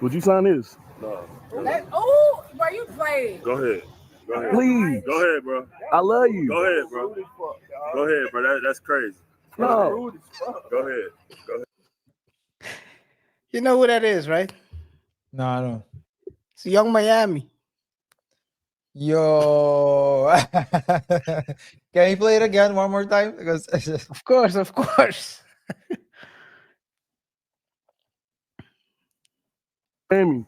would you sign this? Oh, why you playing? Go ahead. Go ahead. Please. Go ahead, bro. I love you. Go ahead, bro. Go ahead, bro. That's crazy. No. Go ahead. Go ahead. You know who that is, right? No, I don't. It's Young Miami. Yo, can you play it again one more time? Because Of course, of course. Amy,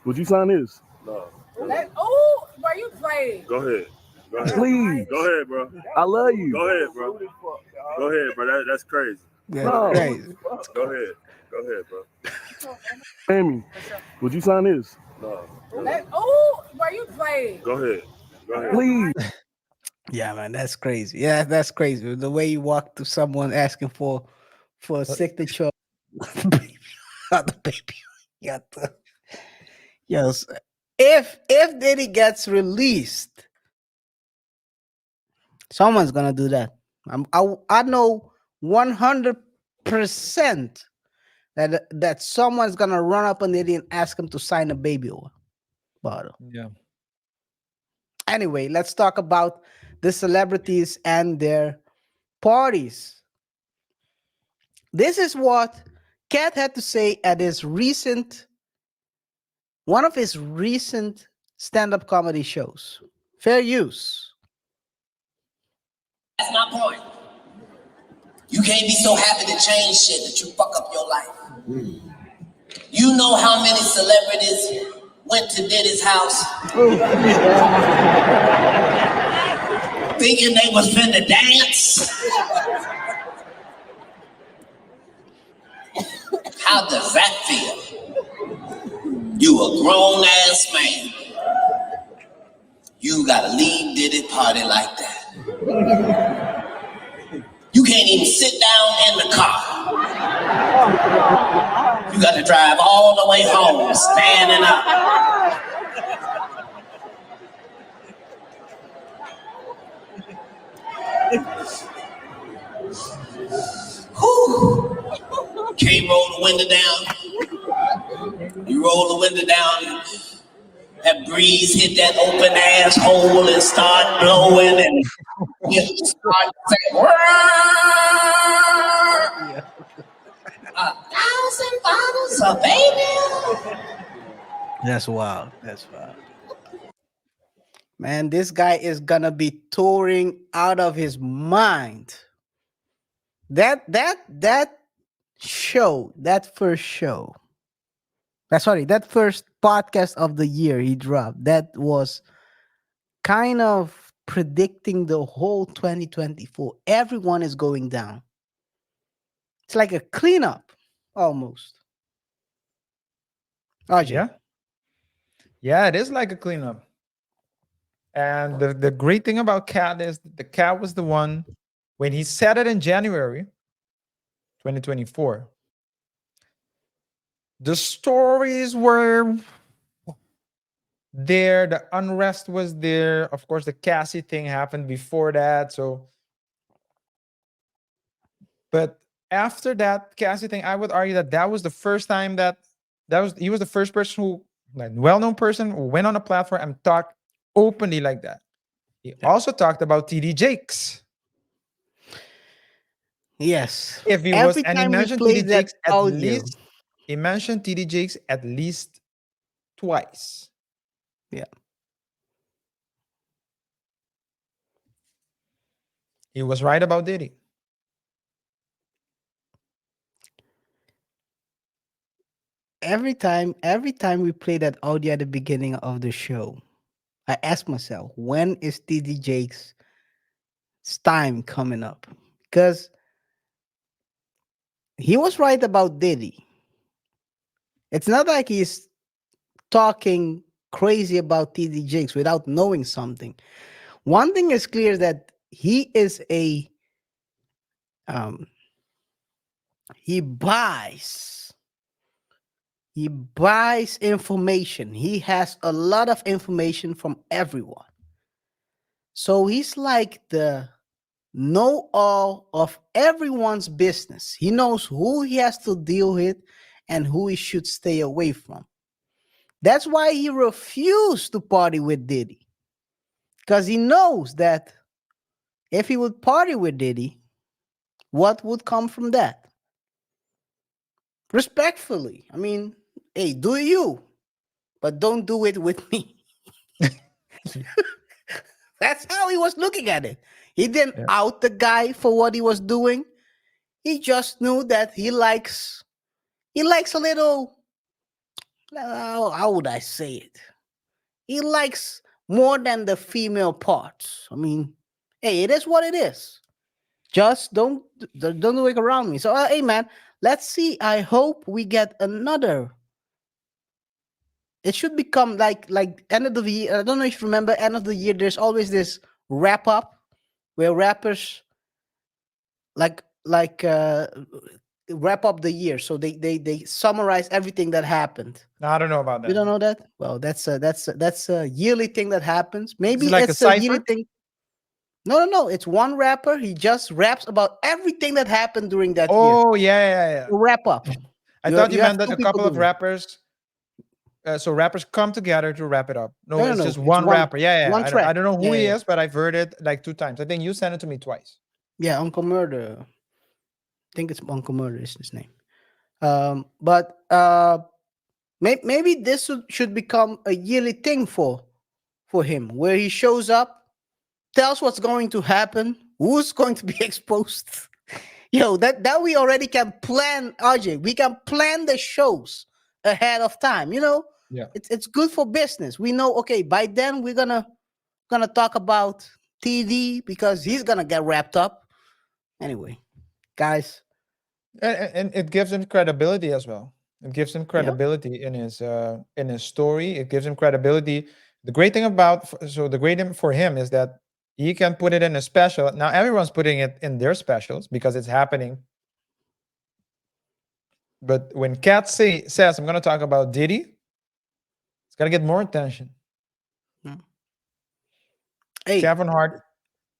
would you sign this? Oh, why you playing? Go ahead. Go ahead. Please. Go ahead, bro. I love you. Go ahead, bro. Go ahead, bro. That's crazy. Yeah, No. crazy. Go ahead. Go ahead, bro. Amy, would you sign this? Oh, why you playing? Go ahead. Go ahead. Please. Yeah, man, that's crazy. Yeah, that's crazy. The way you walk to someone asking for a signature, baby, not the baby. Yeah, yes. If Diddy gets released, someone's gonna do that. I know 100% that someone's gonna run up on Diddy and ask him to sign a baby oil bottle. yeah, Anyway, let's talk about the celebrities and their parties. This is what Cat had to say at one of his recent stand-up comedy shows. Fair use. That's my point. You can't be so happy to change shit that you fuck up your life. You know how many celebrities went to Diddy's house thinking they was finna dance? How does that feel? You a grown ass man. You gotta leave Diddy party like that. You can't even sit down in the car. You got to drive all the way home, standing up. Whew. Can't roll the window down. You roll the window down, that breeze hit that open ass hole and start blowing, and you start saying, 1,000 bottles of baby. That's wild. That's wild. Man, this guy is gonna be touring out of his mind. That show, that first show. That first podcast of the year he dropped. That was kind of predicting the whole 2024. Everyone is going down. It's like a cleanup, almost. RJ. yeah, it is like a cleanup. And the great thing about Cat is the Cat was the one when he said it in January 2024. The stories were there, the unrest was there. Of course, the Cassie thing happened before that. But after that Cassie thing, I would argue that was the first time he was the first person who Like well-known person who went on a platform and talked openly like that. He also talked about TD Jakes. Yes. If he was, Every and he time we mentioned play TD that Jakes at audio, least. He mentioned TD Jakes at least twice. yeah. He was right about Diddy. Every time we play that audio at the beginning of the show, I ask myself, when is TD Jake's time coming up? Because he was right about Diddy. It's not like he's talking crazy about TD Jakes without knowing something. One thing is clear, that he is a he buys information. He has a lot of information from everyone. So he's like the know-all of everyone's business. He knows who he has to deal with and who he should stay away from. That's why he refused to party with Diddy. Because he knows that if he would party with Diddy, what would come from that? Respectfully. I mean, hey, do you, but don't do it with me. That's how he was looking at it. He didn't out the guy for what he was doing. He just knew that he likes a little, how would I say it? He likes more than the female parts. I mean, hey, it is what it is. Just don't do it around me. So, hey, man, let's see. I hope we get another. It should become like end of the year. I don't know if you remember, end of the year, there's always this wrap up where rappers like wrap up the year. So they summarize everything that happened. No, I don't know about that. You don't know that? Well, that's a yearly thing that happens. Maybe Is it like it's a a yearly cipher? thing. No. It's one rapper. He just raps about everything that happened during that year. Oh, yeah. Wrap up. I thought you have meant that two a people couple of doing it. rappers. So rappers come together to wrap it up. No, No, it's no, just it's one one- rapper. Yeah. one I track. don't know who he Yeah. is, but I've heard it like 2 times. I think you sent it to me twice. Yeah, Uncle Murder. I think it's Uncle Murder is his name. But maybe this should become a yearly thing for him, where he shows up, tells what's going to happen, who's going to be exposed. Yo, that we already can plan, RJ. We can plan the shows ahead of time. You know, Yeah. it's good for business. We know, okay, by then we're gonna talk about TD because he's gonna get wrapped up. Anyway, guys. And it gives him credibility as well. It gives him credibility in his story. It gives him credibility. The great thing for him is that he can put it in a special. Now everyone's putting it in their specials because it's happening. But when Kat says, I'm going to talk about Diddy, it's going to get more attention. Hey, Kevin Hart,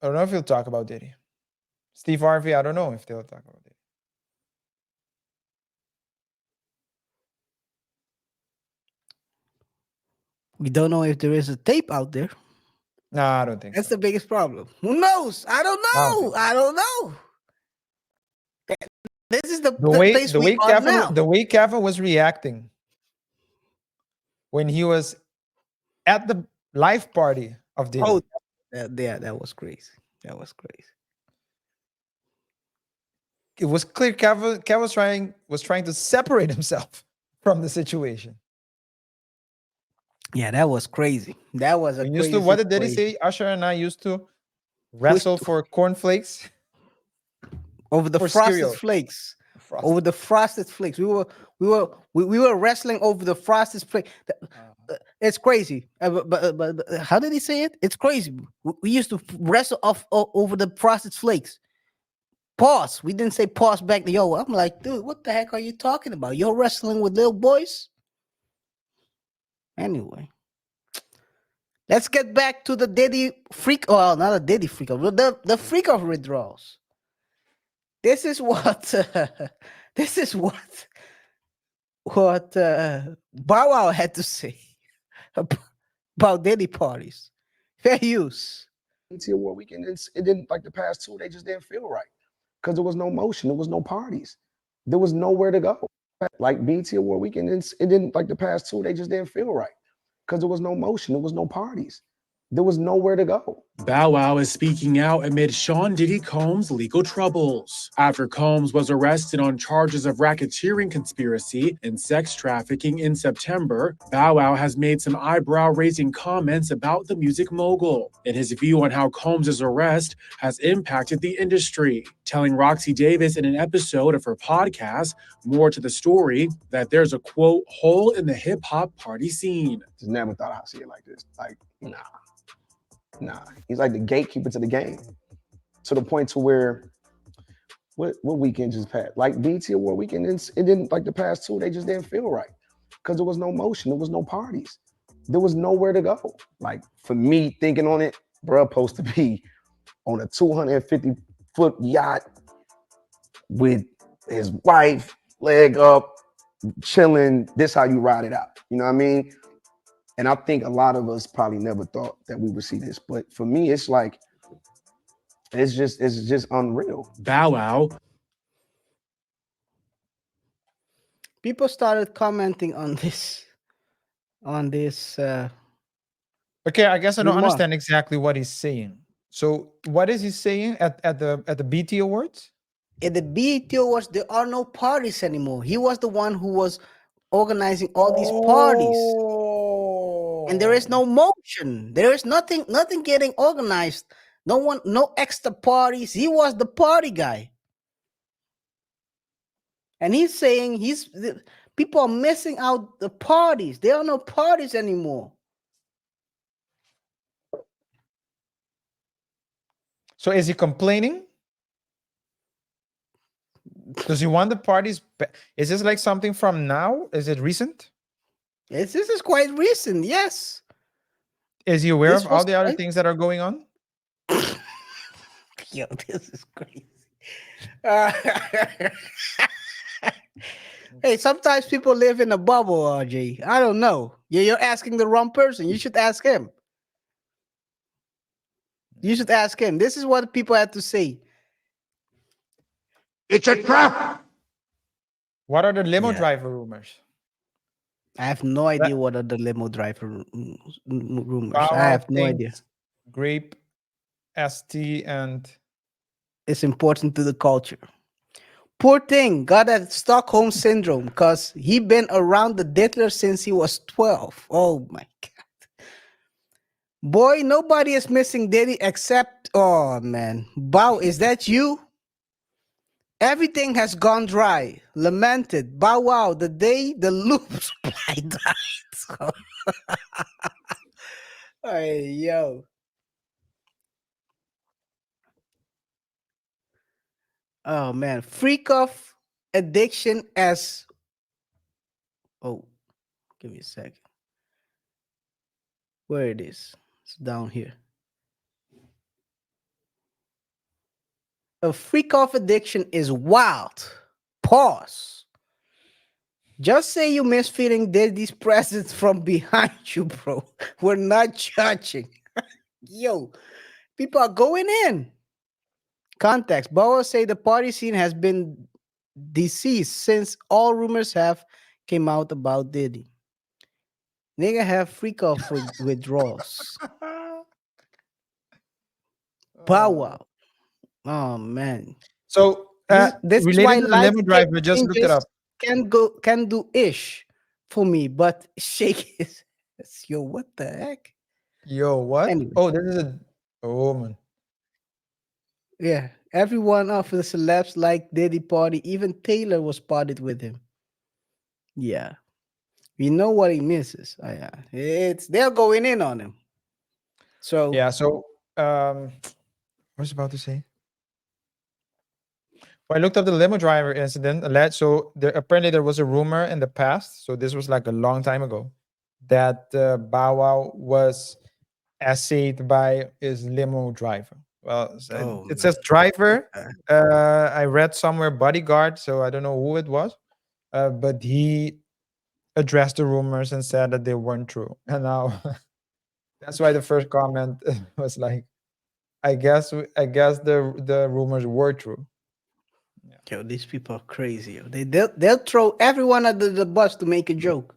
I don't know if he'll talk about Diddy. Steve Harvey, I don't know if they'll talk about Diddy. we don't know if there is a tape out there. No, I don't think That's so. the biggest problem. Who knows? I don't know. I don't know. This is the place we are now. The way Kevin was reacting when he was at the live party of Diddy. Oh, yeah, that was crazy. That was crazy. It was clear Kevin was trying to separate himself from the situation. Yeah, that was crazy. That was a We crazy used to, what did Diddy situation. say? Usher and I used to wrestle for cornflakes over the for frosted cereal. flakes. Frosted. Over the frosted flakes. We were wrestling over the frosted flakes. It's crazy. But how did he say it? It's crazy. We used to wrestle over the frosted flakes. Pause. We didn't say pause back to yo. I'm like, dude, what the heck are you talking about? You're wrestling with little boys? Anyway. Let's get back to the Diddy freak. Well, not a Diddy freak. The freak of withdrawals. This is what Bow Wow had to say about Diddy parties. Fair use. BT Award weekend, it didn't like the past two. They just didn't feel right because there was no motion, there was no parties, there was nowhere to go. Like BT Award weekend, it didn't like the past two. They just didn't feel right because there was no motion, there was no parties, there was nowhere to go. Bow Wow is speaking out amid Sean Diddy Combs' legal troubles. After Combs was arrested on charges of racketeering conspiracy and sex trafficking in September, Bow Wow has made some eyebrow-raising comments about the music mogul and his view on how Combs' arrest has impacted the industry, telling Roxy Davis in an episode of her podcast, More to the Story, that there's a, quote, hole in the hip-hop party scene. Just never thought I'd see it like this. Like, nah. He's like the gatekeeper to the game, to the point to where what weekend just passed? Like BT Award weekend, it didn't like the past two. They just didn't feel right because there was no motion, there was no parties, there was nowhere to go. Like for me thinking on it, bro, supposed to be on a 250-foot yacht with his wife, leg up, chilling. This how you ride it out. You know what I mean? And I think a lot of us probably never thought that we would see this. But for me, it's like, it's just unreal. Bow Wow. People started commenting on this. Okay, I guess I don't Remark. understand exactly what he's saying. So what is he saying at the BT Awards? At the BET Awards, there are no parties anymore. He was the one who was organizing all these parties. And there is no motion. There is nothing getting organized. No extra parties. He was the party guy. And he's saying people are missing out the parties. There are no parties anymore. So is he complaining? Does he want the parties? Is this like something from now? Is it recent? This is quite recent, yes. Is he aware This of all was the other quite- things that are going on? Yo, this is crazy. Hey, sometimes people live in a bubble, RJ. I don't know. You're asking the wrong person. You should ask him. You should ask him. This is what people had to say. It's a trap. What are the limo Yeah. driver rumors? I have no idea what are the limo driver rumors. Bow I Wow have no idea. thinks Grape, ST, and It's important to the culture. Poor thing got that Stockholm syndrome because he been around the diddler since he was 12. Oh my god. Boy, nobody is missing Diddy except, oh man. Bow, is that you? Everything has gone dry. Lamented. Bow Wow, the day the loop supply died. Hey, yo. Oh man, freak off addiction as. Oh, give me a second. Where it is? It's down here. A freak off addiction is wild. Pause. Just say you miss feeling Diddy's presence from behind you, bro. We're not judging. Yo, people are going in. Context. Boa say the party scene has been deceased since all rumors have came out about Diddy. Nigga have freak off withdrawals. Bow Wow. Oh man. so This is related why to the life limo driver. Just look it up. can do ish for me, but shake his yo, what the heck? Yo, what? Anyway. Oh, this is a. Oh man. Yeah, every one of the celebs like Diddy party. Even Taylor was partied with him. Yeah, we know what he misses. Yeah, they're going in on him. So Yeah. So what was I about to say? Well, I looked up the limo driver incident. So apparently there was a rumor in the past. So this was like a long time ago that Bow Wow was essayed by his limo driver. Well, it says driver. I read somewhere bodyguard, so I don't know who it was. But a addressed the rumors and said that they weren't true. And now that's why the first comment was like, I guess the rumors were true. Yo, these people are crazy. Yo. They'll throw everyone under the bus to make a joke.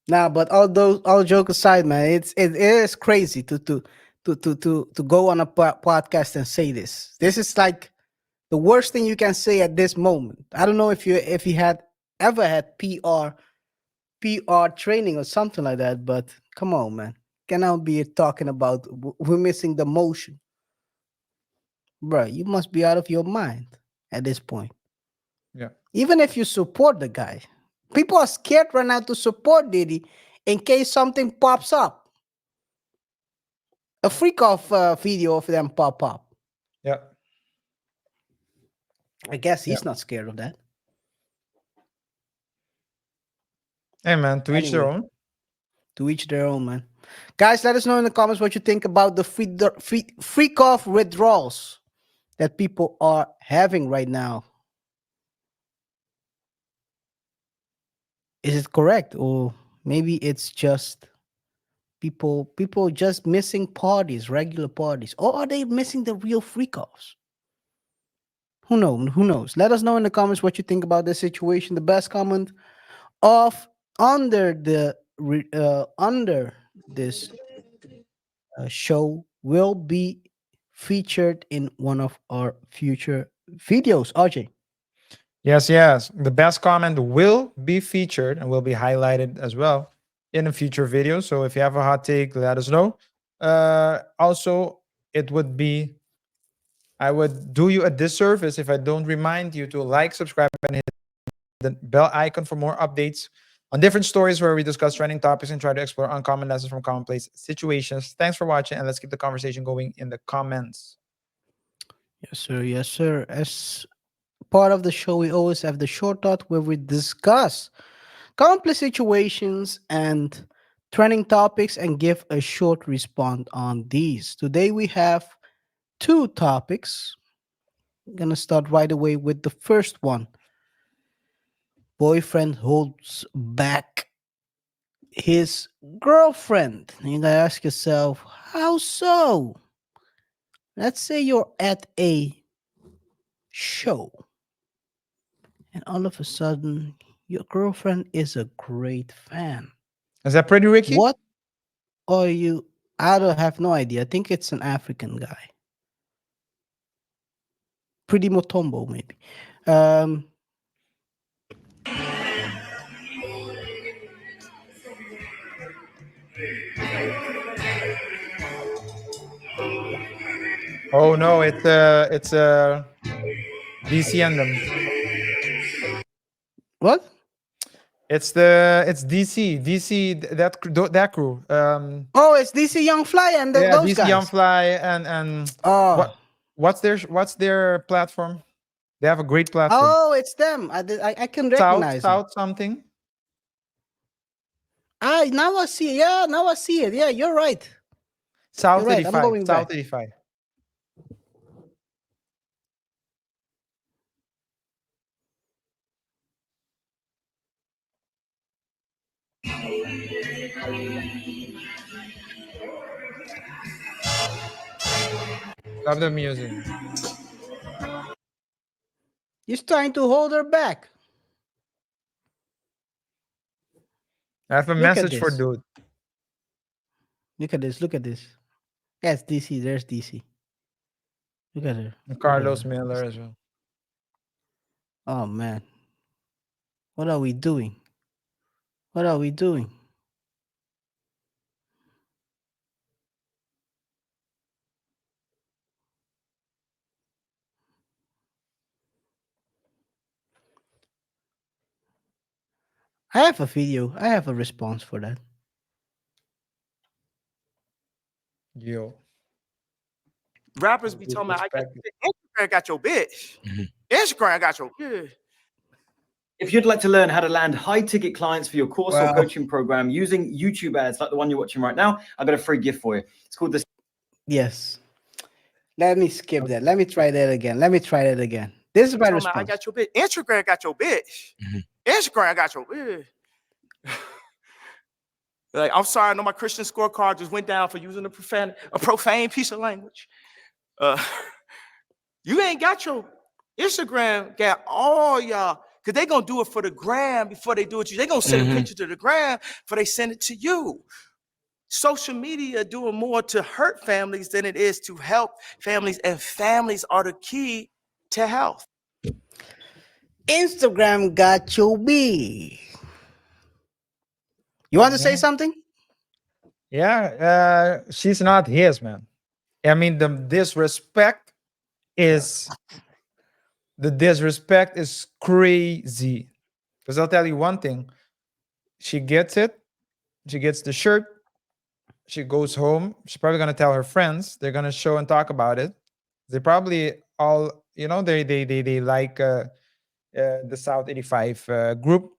Nah, but all joke aside, man, it is crazy to go on a podcast and say this. This is like the worst thing you can say at this moment. I don't know if you had ever had PR training or something like that, but come on, man, cannot be talking about we're missing the motion, bro. You must be out of your mind at this point. Yeah. Even if you support the guy, people are scared right now to support Diddy in case something pops up. A freak off video of them pop up. Yeah. I guess he's not scared of that. Hey, man, to each their Anyway. own. To each their own, man. Guys, let us know in the comments what you think about the freak off withdrawals that people are having right now. Is it correct, or maybe it's just people just missing parties, regular parties, or are they missing the real freak offs? Who knows? Let us know in the comments what you think about this situation. The best comment of under this show will be featured in one of our future videos. RJ. Yes. The best comment will be featured and will be highlighted as well in a future video. So if you have a hot take, let us know. Also, I would do you a disservice if I don't remind you to like, subscribe, and hit the bell icon for more updates on different stories where we discuss trending topics and try to explore uncommon lessons from commonplace situations. Thanks for watching, and let's keep the conversation going in the comments. Yes, sir. As part of the show, we always have the short thought where we discuss complex situations and trending topics and give a short response on these. Today we have two topics. I'm gonna start right away with the first one. Boyfriend holds back his girlfriend. You gotta ask yourself, how so? Let's say you're at a show and all of a sudden your girlfriend is a great fan. Is that pretty Ricky? What are you? I don't have no idea. I think it's an African guy. Pretty Motombo, maybe. Oh no, it's DC and them. What? It's DC that crew. Oh, it's DC Young Fly and Yeah, those DC guys. Young Fly and Oh, what's their platform? They have a great platform. oh, it's them. I can recognize them. South something. Now I see it. Yeah, now I see it. Yeah, you're right. South You're right. I'm 85. going South back. 85. Love the music. He's trying to hold her back. I have a Look at message for this. dude. Look at this. Look at this. Yes, DC. There's DC. Look at her. And Carlos Miller as well. Oh man. What are we doing? What are we doing? I have a video. I have a response for that. Yo. Rappers be talking about, Instagram got your bitch. Instagram got your bitch. If you'd like to learn how to land high-ticket clients for your course or coaching program using YouTube ads like the one you're watching right now, I've got a free gift for you. It's called the... Yes. Let me skip that. Let me try that again. This is my response. I got your bitch. Instagram got your bitch. Instagram got your bitch. Like, I'm sorry, I know my Christian scorecard just went down for using a profane piece of language. You ain't got your Instagram, got all y'all, because they going to do it for the gram before they do it to you. They going to send a picture to the gram before they send it to you. Social media doing more to hurt families than it is to help families, and families are the key to health. Instagram got you B. You want to say something? Yeah, she's not his, man. I mean, the disrespect is crazy. Because I'll tell you one thing: she gets it, she gets the shirt, she goes home. She's probably gonna tell her friends. They're gonna show and talk about it. They probably all, they like the South 85 group.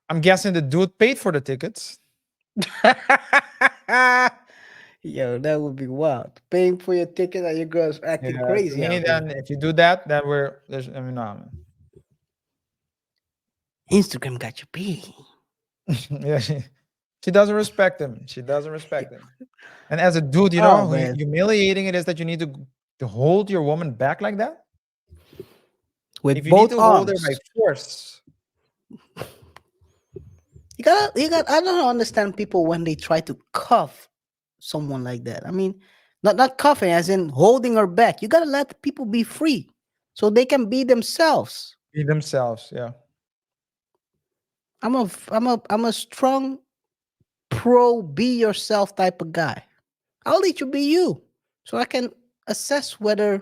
I'm guessing the dude paid for the tickets. Yo, that would be wild. Paying for your ticket and your girl's acting Yeah, crazy. to me, out there. then if you do that, then no, man. Instagram got you B. Yeah, she doesn't respect him. She doesn't respect him. And as a dude, you Oh, know, man. humiliating it is that you need to hold your woman back like that. With If you need both to hold her by arms. force, You got. I don't understand people when they try to cuff someone like that. I mean, not cuffing as in holding her back. You gotta let the people be free so they can be themselves. be themselves. Yeah. I'm a strong pro be yourself type of guy. I'll let you be you so I can assess whether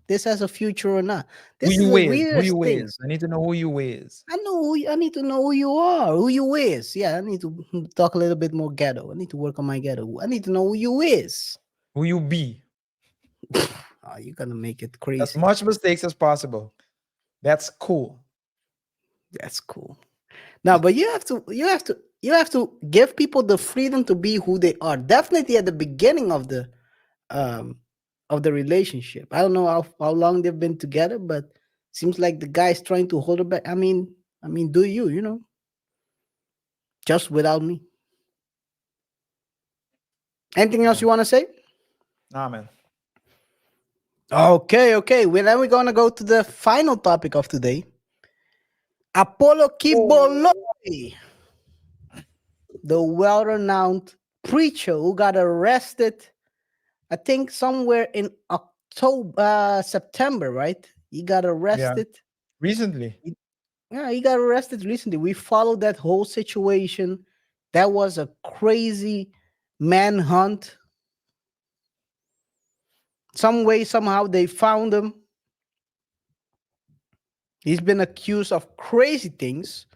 this has a future or not. Who This is you the is? Who weirdest you thing. is? I need to know who you is. I need to know who you are, who you is. Yeah, I need to talk a little bit more ghetto. I need to work on my ghetto. I need to know who you is. Who you be? Oh, you're gonna make it As crazy. much mistakes as possible. That's cool. That's cool. Now, but you have to give people the freedom to be who they are. Definitely at the beginning of the relationship. I don't know how long they've been together, but seems like the guy's trying to hold her back. I mean, do you know? Just without me. Anything else you want to say? Nah, man. Okay. Well, then we're gonna go to the final topic of today. Apollo Quiboloy, the well-renowned preacher who got arrested, I think somewhere in September, right? He got arrested. Recently. Yeah, he got arrested recently. We followed that whole situation. That was a crazy manhunt. Some way, somehow, they found him. He's been accused of crazy things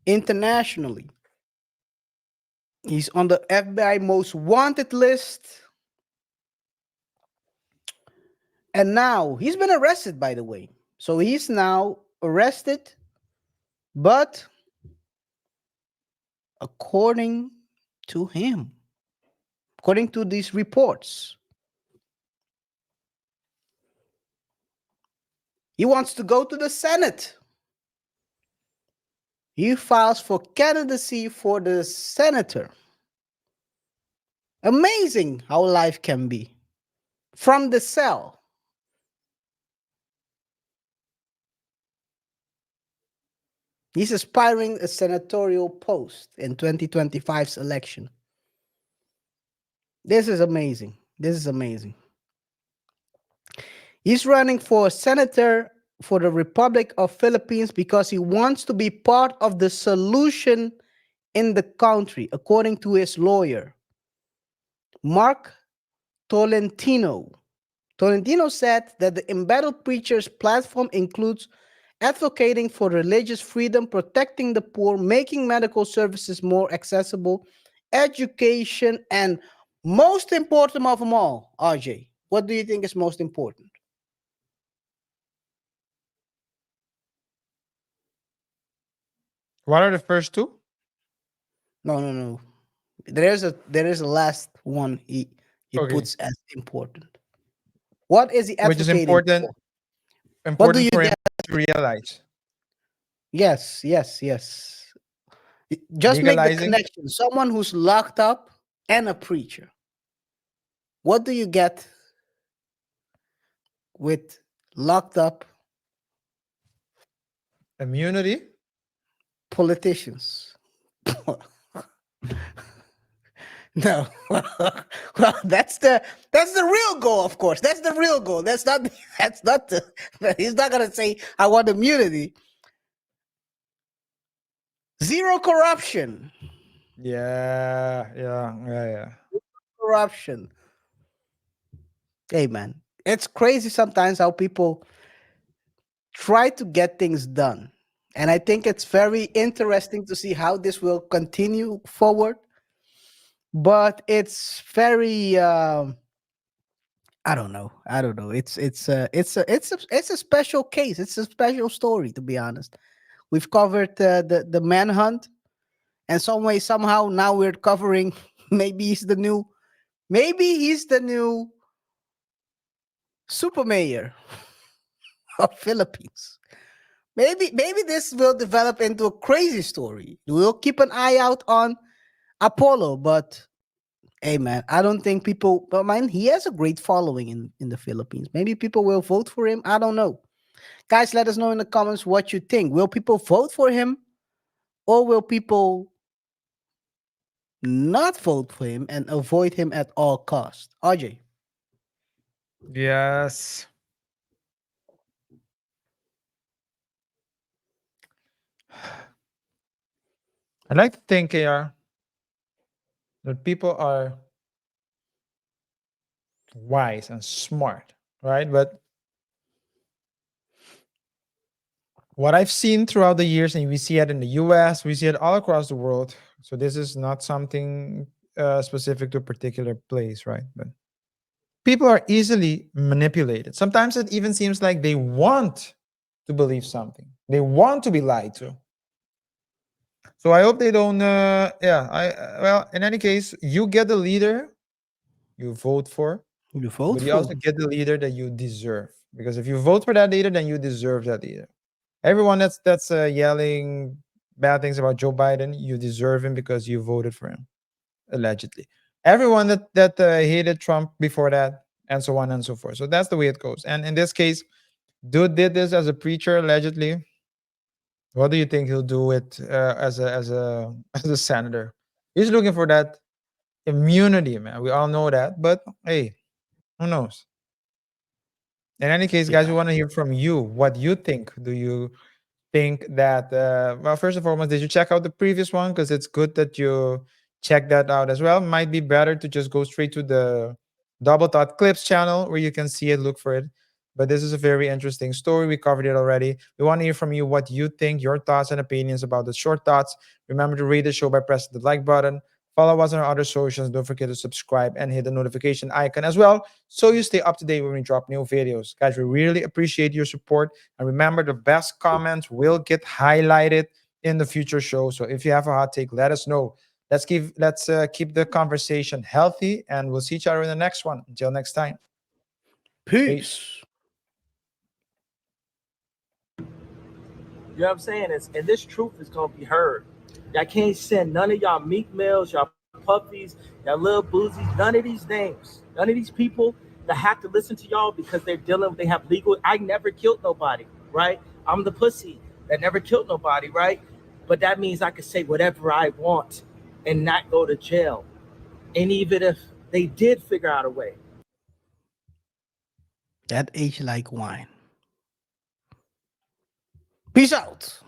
internationally. He's on the FBI most wanted list. And now he's been arrested, by the way. So he's now arrested. But according to him, according to these reports, he wants to go to the Senate. He files for candidacy for the senator. Amazing how life can be. From the cell. He's aspiring a senatorial post in 2025's election. This is amazing. This is amazing. He's running for senator for the Republic of Philippines because he wants to be part of the solution in the country, according to his lawyer, Mark Tolentino. Tolentino said that the embattled preacher's platform includes advocating for religious freedom, protecting the poor, making medical services more accessible, education, and most important of them all, RJ, what do you think is most important? What are the first two? No. There is a last one he Okay. puts as important. What is he Which is advocating important for? What do important you for him get? to realize. Yes, yes, yes. Just make the Legalizing connection. Someone who's locked up and a preacher. What do you get with locked up immunity. politicians? No. Well, that's the real goal, of course. That's the real goal. That's not the he's not gonna say I want immunity. Zero corruption. Yeah. Corruption. Hey man. It's crazy sometimes how people try to get things done. And I think it's very interesting to see how this will continue forward. But it's very I don't know. It's a special case. It's a special story, to be honest. We've covered the manhunt, and some way somehow now we're covering maybe he's the new super mayor of Philippines. Maybe this will develop into a crazy story. We'll keep an eye out on Apollo, but hey man, I don't think people, but man, he has a great following in the Philippines. Maybe people will vote for him. I don't know. Guys, let us know in the comments what you think. Will people vote for him, or will people not vote for him and avoid him at all costs? RJ. Yes. I like to think here that people are wise and smart, right? But what I've seen throughout the years, and we see it in the US, we see it all across the world. So this is not something specific to a particular place, right? But people are easily manipulated. Sometimes it even seems like they want to believe something, they want to be lied to. So I hope they don't. Well, in any case, you get the leader you vote for, You vote but you for also get the leader that you deserve. Because if you vote for that leader, then you deserve that leader. Everyone that's yelling bad things about Joe Biden, you deserve him because you voted for him, allegedly. Everyone that hated Trump before that, and so on and so forth. So that's the way it goes. And in this case, dude did this as a preacher, allegedly. What do you think he'll do it as a senator? He's looking for that immunity, man. We all know that, but hey, who knows? In any case, guys, we want to hear from you. What you think? Do you think that? Well, first and foremost, did you check out the previous one? Because it's good that you check that out as well. Might be better to just go straight to the Double Thought Clips channel where you can see it, look for it. But this is a very interesting story. We covered it already. We want to hear from you what you think, your thoughts and opinions about the short thoughts. Remember to rate the show by pressing the like button. Follow us on our other socials. Don't forget to subscribe and hit the notification icon as well so you stay up to date when we drop new videos. Guys, we really appreciate your support. And remember, the best comments will get highlighted in the future show. So if you have a hot take, let us know. Let's keep the conversation healthy, and we'll see each other in the next one. Until next time. Peace. You know what I'm saying? And this truth is gonna be heard. Y'all can't send none of y'all meat males, y'all puppies, y'all little boozies, none of these names, none of these people that have to listen to y'all because they have legal. I never killed nobody, right? I'm the pussy that never killed nobody, right? But that means I can say whatever I want and not go to jail. And even if they did figure out a way. That age like wine. Peace out.